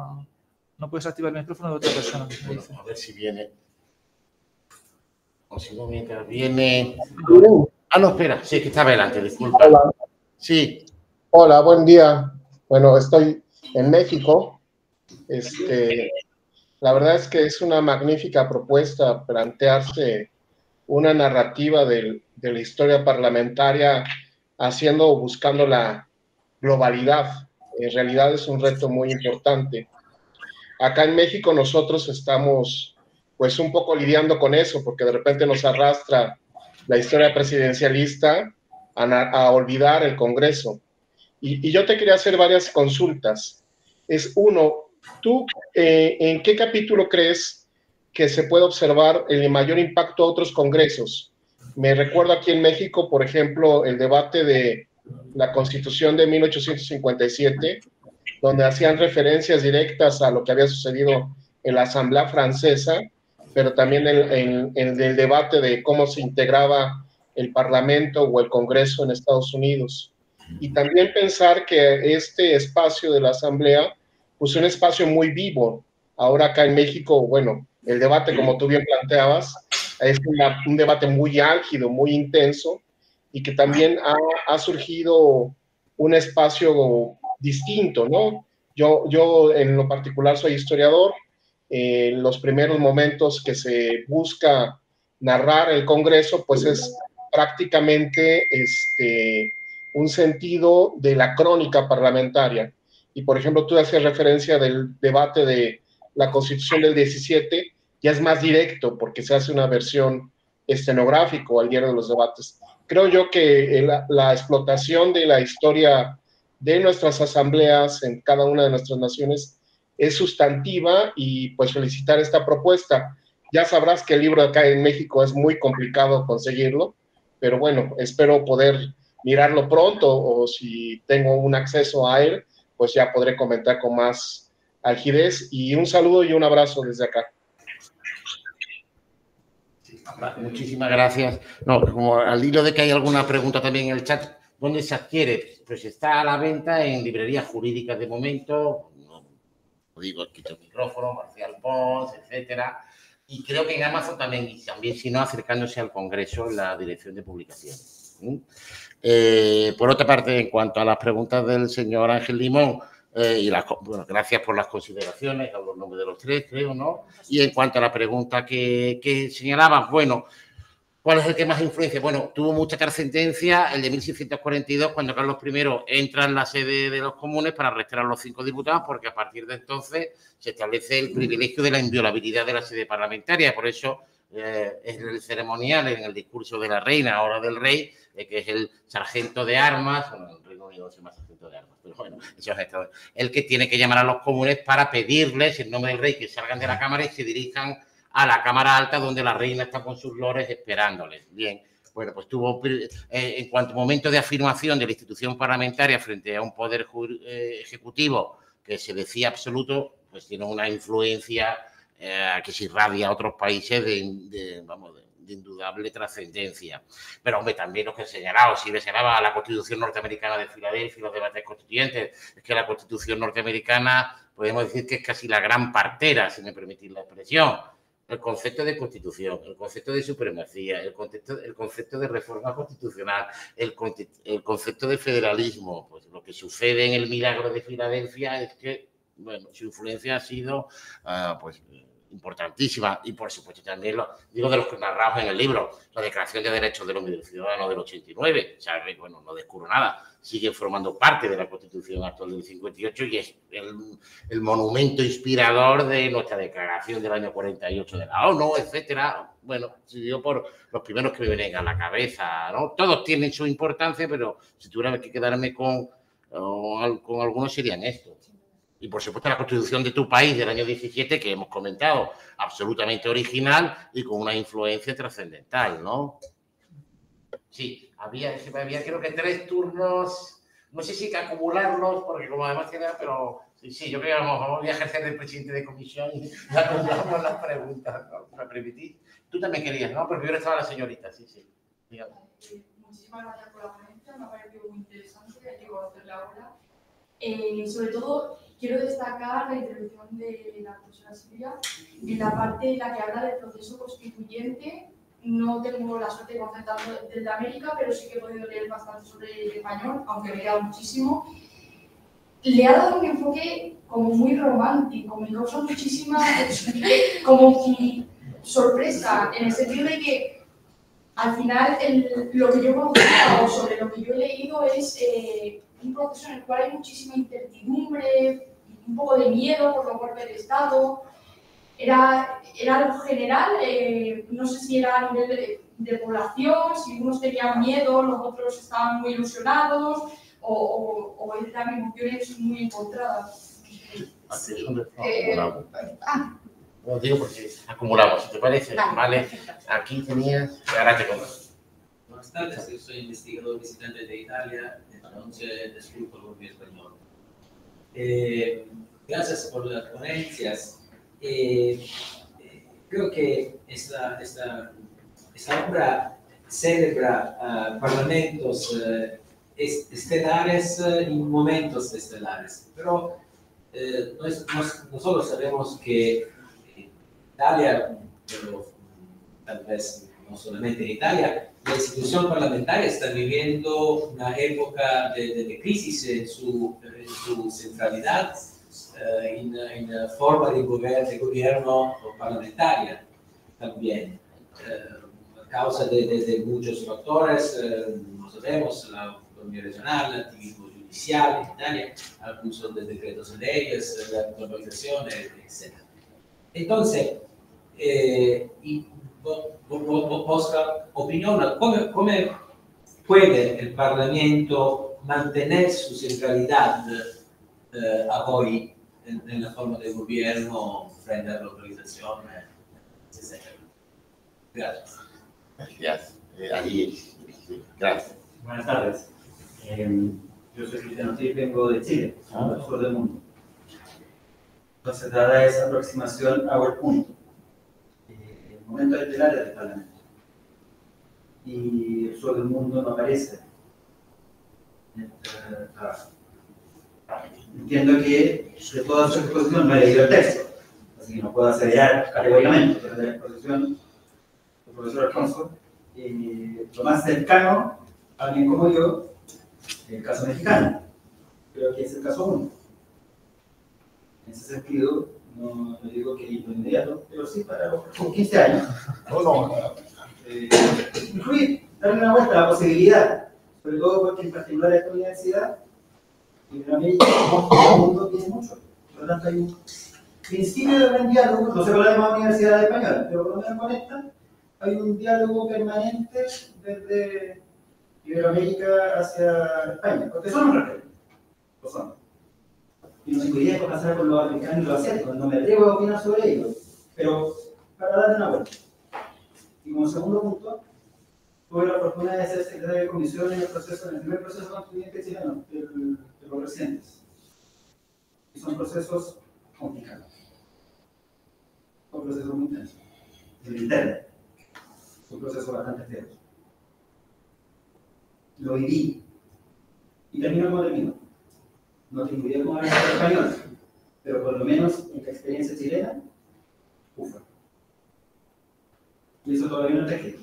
C: No puedes activar el micrófono de otra persona.
A: Bueno, a ver si viene. O si no, mientras viene. No, espera, sí, que estaba delante, disculpa.
H: Hola.
A: Sí.
H: Hola, buen día. Bueno, estoy en México. La verdad es que es una magnífica propuesta plantearse una narrativa de la historia parlamentaria buscando la globalidad. En realidad es un reto muy importante. Acá en México nosotros estamos pues un poco lidiando con eso, porque de repente nos arrastra la historia presidencialista a olvidar el Congreso. Y yo te quería hacer varias consultas. Uno, ¿tú en qué capítulo crees que se puede observar el mayor impacto a otros congresos. Me recuerdo aquí en México, por ejemplo, el debate de la Constitución de 1857, donde hacían referencias directas a lo que había sucedido en la Asamblea Francesa, pero también en el debate de cómo se integraba el Parlamento o el Congreso en Estados Unidos. Y también pensar que este espacio de la Asamblea, pues un espacio muy vivo. Ahora acá en México, bueno, el debate, como tú bien planteabas, es un debate muy álgido, muy intenso, y que también ha surgido un espacio distinto, ¿no? Yo en lo particular soy historiador. Los primeros momentos que se busca narrar el Congreso, pues es prácticamente un sentido de la crónica parlamentaria. Y, por ejemplo, tú hacías referencia del debate de la Constitución del 17, ya es más directo porque se hace una versión estenográfica al diario de los debates. Creo yo que la explotación de la historia de nuestras asambleas en cada una de nuestras naciones es sustantiva, y pues felicitar esta propuesta. Ya sabrás que el libro acá en México es muy complicado conseguirlo, pero bueno, espero poder mirarlo pronto, o si tengo un acceso a él, pues ya podré comentar con más algidez. Y un saludo y un abrazo desde acá.
A: Muchísimas gracias. No, como al hilo de que hay alguna pregunta también en el chat, ¿dónde se adquiere? Pues está a la venta en librerías jurídicas de momento, no digo, quito el micrófono, Marcial Pons, etcétera, y creo que en Amazon también, y también si no, acercándose al Congreso en la dirección de publicaciones. Por otra parte, en cuanto a las preguntas del señor Ángel Limón, bueno, gracias por las consideraciones, hablo en nombre de los tres, creo, ¿no? Y en cuanto a la pregunta que señalabas, bueno, ¿cuál es el que más influencia? Bueno, tuvo mucha trascendencia el de 1642, cuando Carlos I entra en la sede de los comunes para arrestar a los 5 diputados, porque a partir de entonces se establece el privilegio de la inviolabilidad de la sede parlamentaria. Por eso es el ceremonial en el discurso de la reina, ahora del rey, que es el sargento de armas, bueno, en el Reino Unido se llama sargento de armas, pero bueno, eso es el que tiene que llamar a los comunes para pedirles, en nombre del rey, que salgan de la Cámara y se dirijan a la Cámara Alta, donde la reina está con sus lores esperándoles. Bien, bueno, pues tuvo, en cuanto a momento de afirmación de la institución parlamentaria frente a un poder ejecutivo que se decía absoluto, pues tiene una influencia que se irradia a otros países de indudable trascendencia. Pero, hombre, también lo que he señalado, si le señalaba a la Constitución norteamericana de Filadelfia y los debates constituyentes, es que la Constitución norteamericana, podemos decir que es casi la gran partera, si me permitís la expresión. El concepto de constitución, el concepto de supremacía, el concepto de reforma constitucional, el concepto de federalismo. Pues lo que sucede en el milagro de Filadelfia es que, bueno, su influencia ha sido, pues, importantísima. Y, por supuesto, también digo de los que narramos en el libro, la Declaración de Derechos del Hombre y del Ciudadano del 89. O sea, bueno, no descubro nada. Siguen formando parte de la Constitución actual del 58 y es el monumento inspirador de nuestra declaración del año 48 de la ONU, etcétera. Bueno, digo por los primeros que me vienen a la cabeza, ¿no? Todos tienen su importancia, pero si tuviera que quedarme con algunos serían estos. Y, por supuesto, la Constitución de tu país del año 17, que hemos comentado, absolutamente original y con una influencia trascendental, ¿no? Sí, había creo que 3 turnos, no sé si hay que acumularlos, porque como además queda, pero sí, yo creo que vamos a ejercer de presidente de comisión y acumulamos las preguntas, ¿no? ¿Me permitís? Tú también querías, ¿no? Pero primero estaba la señorita, sí. Dígame.
I: Muchísimas gracias por la ponencia, me ha parecido muy interesante, hay que conocerla ahora. Sobre todo, quiero destacar la intervención de la profesora Silvia en la parte en la que habla del proceso constituyente. No tengo la suerte de concentrarme desde América, pero sí que he podido leer bastante sobre el español, aunque me he quedado muchísimo. Le ha dado un enfoque como muy romántico, me causa muchísima como sorpresa, en el sentido de que al final lo que yo conozco o sobre lo que yo he leído es un proceso en el cual hay muchísima incertidumbre, un poco de miedo por los golpes de Estado. Era algo general, no sé si era a nivel de población, si unos tenían miedo, los otros estaban muy ilusionados, o eran emociones muy encontradas.
A: Lo digo porque acumulamos, ¿te parece? Vale. Aquí tenías, ahora te conto.
J: Buenas tardes, yo soy investigador visitante de Italia, entonces disculpo mi español. Gracias por las ponencias. Creo que esta obra celebra parlamentos estelares y momentos estelares, pero nosotros sabemos que Italia, pero tal vez no solamente en Italia, la institución parlamentaria está viviendo una época de crisis en su centralidad, en la forma de gobierno parlamentaria también, a causa de muchos factores, no sabemos, la autonomía regional, el activismo judicial en Italia, el uso de decretos de leyes, la globalización, etc. Entonces, vuestra opinión, ¿cómo puede el Parlamento mantener su centralidad hoy en la forma de gobierno frente a la globalización, etc.? Gracias.
A: Gracias. Gracias.
K: Buenas tardes. Yo soy Cristiano Ortiz, vengo de Chile, del sur del mundo. Entonces, dada esa aproximación, hago el punto. El momento estelar del Parlamento. Y el sur del mundo no aparece en este trabajo. Entiendo que de toda su exposición no he leído el texto, así que no puedo aseverar categóricamente, pero de la exposición del profesor Alfonso, lo más cercano a alguien como yo, el caso mexicano. Creo que es el caso único. En ese sentido, no digo que inmediato, pero sí para los 15 años. Incluir, darle una vuelta a la posibilidad, sobre todo porque en particular esta universidad, Iberoamérica, el mundo tiene mucho. Por lo tanto, hay un principio de buen diálogo, no sé con la demás universidad española, pero por lo menos con esta, hay un diálogo permanente desde Iberoamérica hacia España, porque son los referentes, lo son. Y no tengo idea de qué pasar con los africanos y los asiáticos, no me atrevo a opinar sobre ellos, pero para darle una vuelta. Y como segundo punto, tuve la fortuna de ser secretario de comisión en el primer proceso constituyente chileno, de los recientes. Y son procesos complicados. Son procesos muy intensos. El interno. Son procesos bastante feos. Lo viví. Y termino como termino. No tengo idea cómo hablar español, pero por lo menos en la experiencia chilena, ufa. Y eso todavía no está escrito.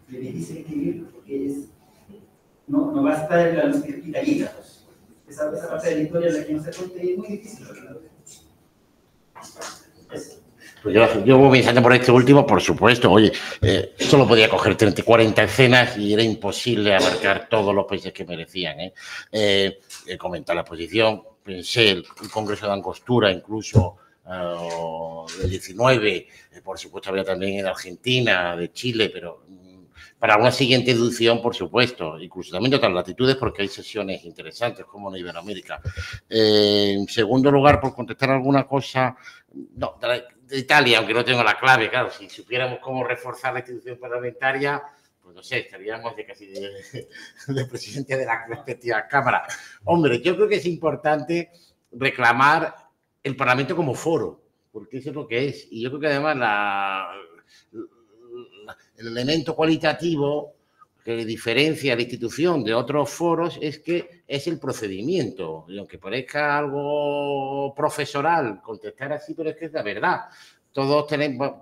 K: Es difícil escribir porque no va a estar en la luz italiana. Esa parte de la historia en la que no se cuenta y es muy difícil.
A: Pues yo voy pensando por este último, por supuesto. Oye, solo podía coger 30, 40 escenas y era imposible abarcar todos los países que merecían. Comentar la exposición, pensé el Congreso de Angostura, incluso del 19, por supuesto había también en Argentina, de Chile, pero para una siguiente edición, por supuesto, incluso también de otras latitudes, porque hay sesiones interesantes, como en Iberoamérica. En segundo lugar, por contestar alguna cosa, no, de Italia, aunque no tengo la clave, claro, si supiéramos cómo reforzar la institución parlamentaria, pues no sé, estaríamos casi de presidente de las respectivas cámaras. Hombre, yo creo que es importante reclamar el Parlamento como foro, porque eso es lo que es. Y yo creo que además el elemento cualitativo que diferencia a la institución de otros foros es que es el procedimiento. Y aunque parezca algo profesoral contestar así, pero es que es la verdad. Todos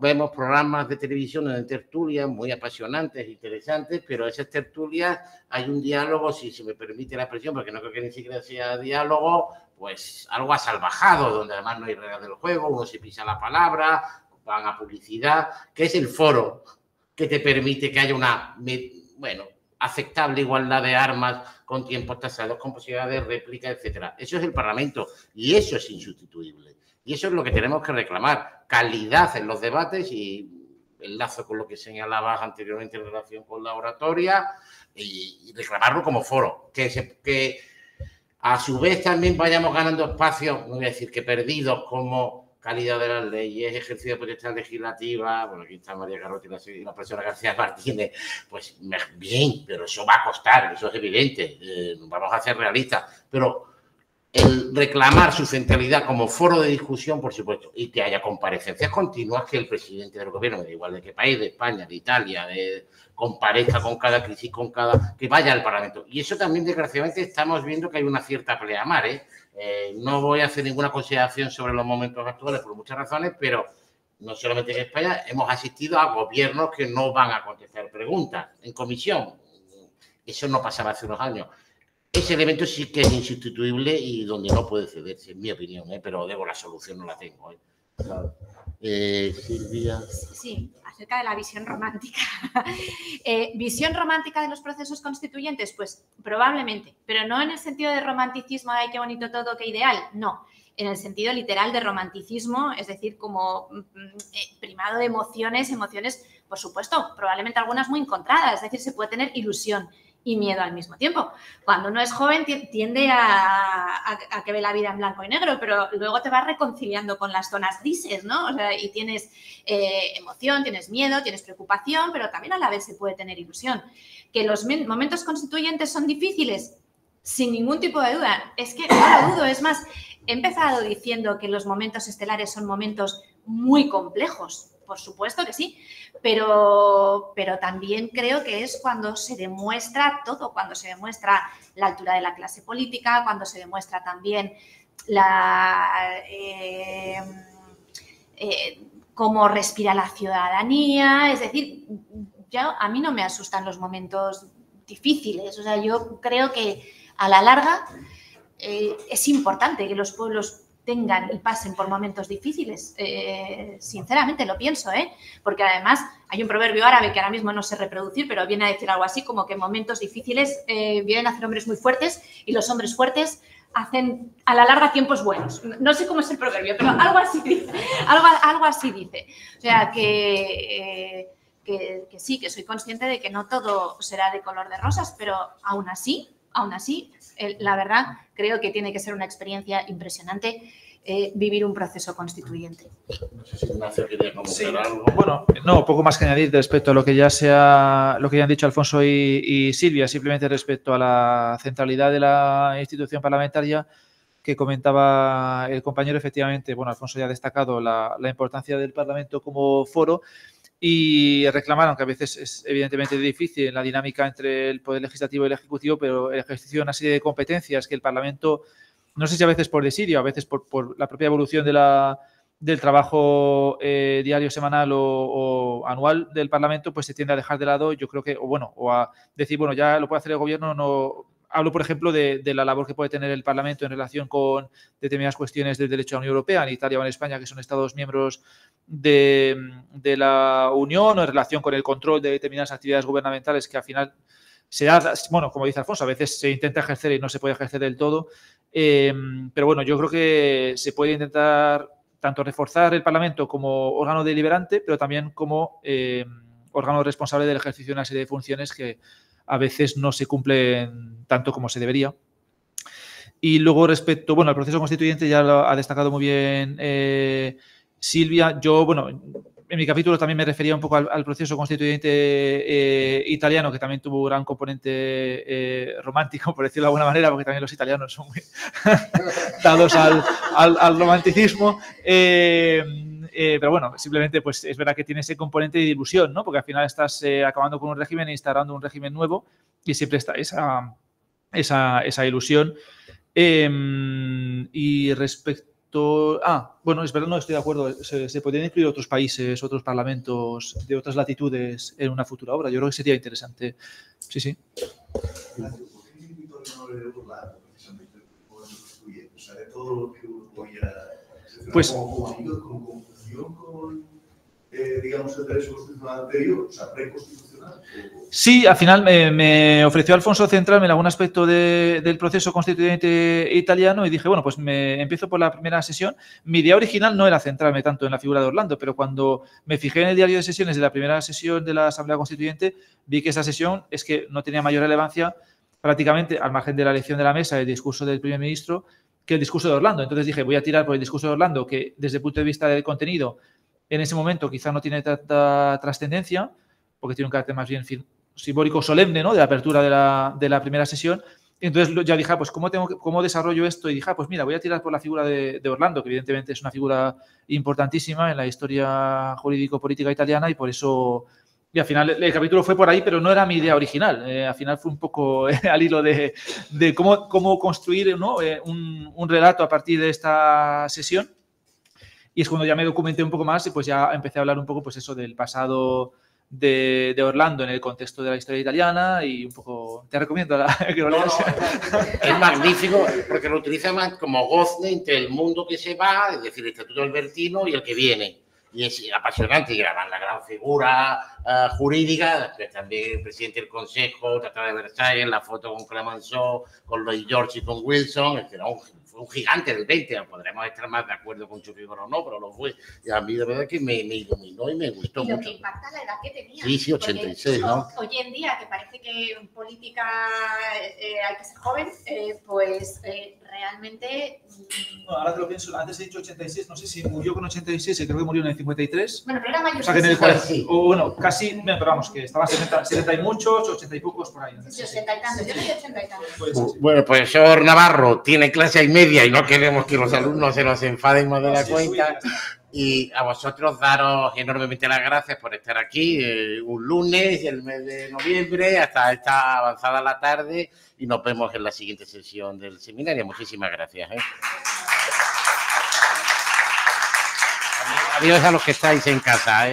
A: vemos programas de televisión de tertulias muy apasionantes, interesantes, pero en esas tertulias hay un diálogo, si se me permite la expresión, porque no creo que ni siquiera sea diálogo, pues algo asalvajado, donde además no hay reglas del juego, uno se pisa la palabra, van a publicidad, que es el foro que te permite que haya una, aceptable igualdad de armas con tiempos tasados, con posibilidades de réplica, etcétera. Eso es el Parlamento y eso es insustituible. Y eso es lo que tenemos que reclamar, calidad en los debates y enlazo con lo que señalabas anteriormente en relación con la oratoria y reclamarlo como foro. Que a su vez también vayamos ganando espacios, no voy a decir que perdidos, como calidad de las leyes, ejercicio de potestad legislativa, bueno, aquí está María Garrote y la profesora García Martínez, pues bien, pero eso va a costar, eso es evidente, vamos a ser realistas, pero el reclamar su centralidad como foro de discusión, por supuesto, y que haya comparecencias continuas, que el presidente del gobierno, me da igual de qué país, de España, de Italia, comparezca con cada crisis, que vaya al Parlamento. Y eso también, desgraciadamente, estamos viendo que hay una cierta pleamar, no voy a hacer ninguna consideración sobre los momentos actuales por muchas razones, pero no solamente en España, hemos asistido a gobiernos que no van a contestar preguntas en comisión. Eso no pasaba hace unos años. Ese elemento sí que es insustituible y donde no puede cederse, en mi opinión, pero la solución no la tengo. Claro. Silvia.
B: Sí, acerca de la visión romántica. ¿Visión romántica de los procesos constituyentes? Pues probablemente, pero no en el sentido de romanticismo, ¡ay, qué bonito todo, qué ideal! No, en el sentido literal de romanticismo, es decir, como primado de emociones, por supuesto, probablemente algunas muy encontradas, es decir, se puede tener ilusión y miedo al mismo tiempo. Cuando uno es joven tiende a que ve la vida en blanco y negro, pero luego te vas reconciliando con las zonas grises, ¿no? O sea, y tienes emoción, tienes miedo, tienes preocupación, pero también a la vez se puede tener ilusión. ¿Que los momentos constituyentes son difíciles? Sin ningún tipo de duda. Es que no lo dudo, es más, he empezado diciendo que los momentos estelares son momentos muy complejos. Por supuesto que sí, pero también creo que es cuando se demuestra todo, cuando se demuestra la altura de la clase política, cuando se demuestra también cómo respira la ciudadanía. Es decir, a mí no me asustan los momentos difíciles. O sea, yo creo que a la larga es importante que los pueblos tengan y pasen por momentos difíciles. Sinceramente lo pienso, porque además hay un proverbio árabe que ahora mismo no sé reproducir, pero viene a decir algo así como que en momentos difíciles vienen a hacer hombres muy fuertes y los hombres fuertes hacen a la larga tiempos buenos. No sé cómo es el proverbio, pero algo así dice. Algo así dice. O sea, que sí, que soy consciente de que no todo será de color de rosas, pero aún así, la verdad, creo que tiene que ser una experiencia impresionante vivir un proceso constituyente.
A: No sé si Ignacio quería comentar algo.
C: Bueno, no, poco más que añadir respecto a lo que ya han dicho Alfonso y Silvia, simplemente respecto a la centralidad de la institución parlamentaria que comentaba el compañero. Efectivamente, bueno, Alfonso ya ha destacado la importancia del Parlamento como foro. Y reclamaron que a veces es evidentemente difícil la dinámica entre el Poder Legislativo y el Ejecutivo, pero el ejercicio de una serie de competencias que el Parlamento, no sé si a veces por desidia, a veces por la propia evolución del trabajo diario, semanal o anual del Parlamento, pues se tiende a dejar de lado, yo creo que, o a decir, bueno, ya lo puede hacer el Gobierno, no. Hablo, por ejemplo, de la labor que puede tener el Parlamento en relación con determinadas cuestiones del derecho a la Unión Europea, en Italia o en España, que son Estados miembros de la Unión, o en relación con el control de determinadas actividades gubernamentales que al final se da, bueno, como dice Alfonso, a veces se intenta ejercer y no se puede ejercer del todo. Pero bueno, yo creo que se puede intentar tanto reforzar el Parlamento como órgano deliberante, pero también como órgano responsable del ejercicio de una serie de funciones que a veces no se cumplen tanto como se debería. Y luego respecto, bueno, al proceso constituyente ya lo ha destacado muy bien Silvia. Yo, bueno, en mi capítulo también me refería un poco al proceso constituyente italiano, que también tuvo un gran componente romántico, por decirlo de alguna manera, porque también los italianos son muy dados al romanticismo. Pero bueno, simplemente pues es verdad que tiene ese componente de ilusión, ¿no? Porque al final estás acabando con un régimen e instaurando un régimen nuevo y siempre está esa ilusión. Y respecto... bueno, es verdad, no estoy de acuerdo. Se podrían incluir otros países, otros parlamentos de otras latitudes en una futura obra. Yo creo que sería interesante. Sí, sí. Pues... digamos, el derecho constitucional anterior, o sea, preconstitucional. Sí, al final me ofreció Alfonso centrarme en algún aspecto del proceso constituyente italiano y dije, bueno, pues me empiezo por la primera sesión. Mi idea original no era centrarme tanto en la figura de Orlando, pero cuando me fijé en el diario de sesiones de la primera sesión de la Asamblea Constituyente, vi que esa sesión es que no tenía mayor relevancia prácticamente, al margen de la elección de la mesa y el discurso del primer ministro, que el discurso de Orlando. Entonces dije, voy a tirar por el discurso de Orlando, que desde el punto de vista del contenido, en ese momento quizá no tiene tanta trascendencia, porque tiene un carácter más bien simbólico solemne, ¿no?, de apertura de la primera sesión. Entonces ya dije, pues ¿cómo desarrollo esto? Y dije, pues mira, voy a tirar por la figura de Orlando, que evidentemente es una figura importantísima en la historia jurídico-política italiana, y por eso... Y al final el capítulo fue por ahí, pero no era mi idea original. Al final fue un poco al hilo de cómo construir, ¿no?, un relato a partir de esta sesión. Y es cuando ya me documenté un poco más y pues ya empecé a hablar un poco, pues eso, del pasado de Orlando en el contexto de la historia italiana, y un poco... Te recomiendo que lo leas.
A: Es magnífico porque lo utiliza más como gozne entre el mundo que se va, es decir, el Estatuto Albertino, y el que viene. Y es apasionante, y graban la gran figura jurídica, pues también el presidente del Consejo, Tratado de Versalles, la foto con Clemenceau, con Lloyd George y con Wilson, es que fue un gigante del 20, podremos estar más de acuerdo con su figura o no, pero lo fue. Y a mí de verdad que me iluminó y me gustó mucho.
B: Y lo que impacta la edad que tenía.
A: Sí, 86, ¿no?
B: Hoy en día, que parece que en política hay que ser joven, pues realmente...
C: Bueno, ahora que lo pienso, antes he dicho 86, no sé si murió con 86, creo que murió en el 53.
B: Bueno, pero era mayor.
C: O sea, que en el 40, o bueno, casi, pero vamos, que estaba 70 y muchos, 80 y pocos por ahí.
B: Sí, 80 y tantos, yo soy 80 y tantos.
A: Bueno, el profesor Navarro tiene clase y media y no queremos que los alumnos se nos enfaden más de la cuenta. Y a vosotros daros enormemente las gracias por estar aquí un lunes del mes de noviembre hasta esta avanzada la tarde, y nos vemos en la siguiente sesión del seminario. Muchísimas gracias. Adiós a los que estáis en casa.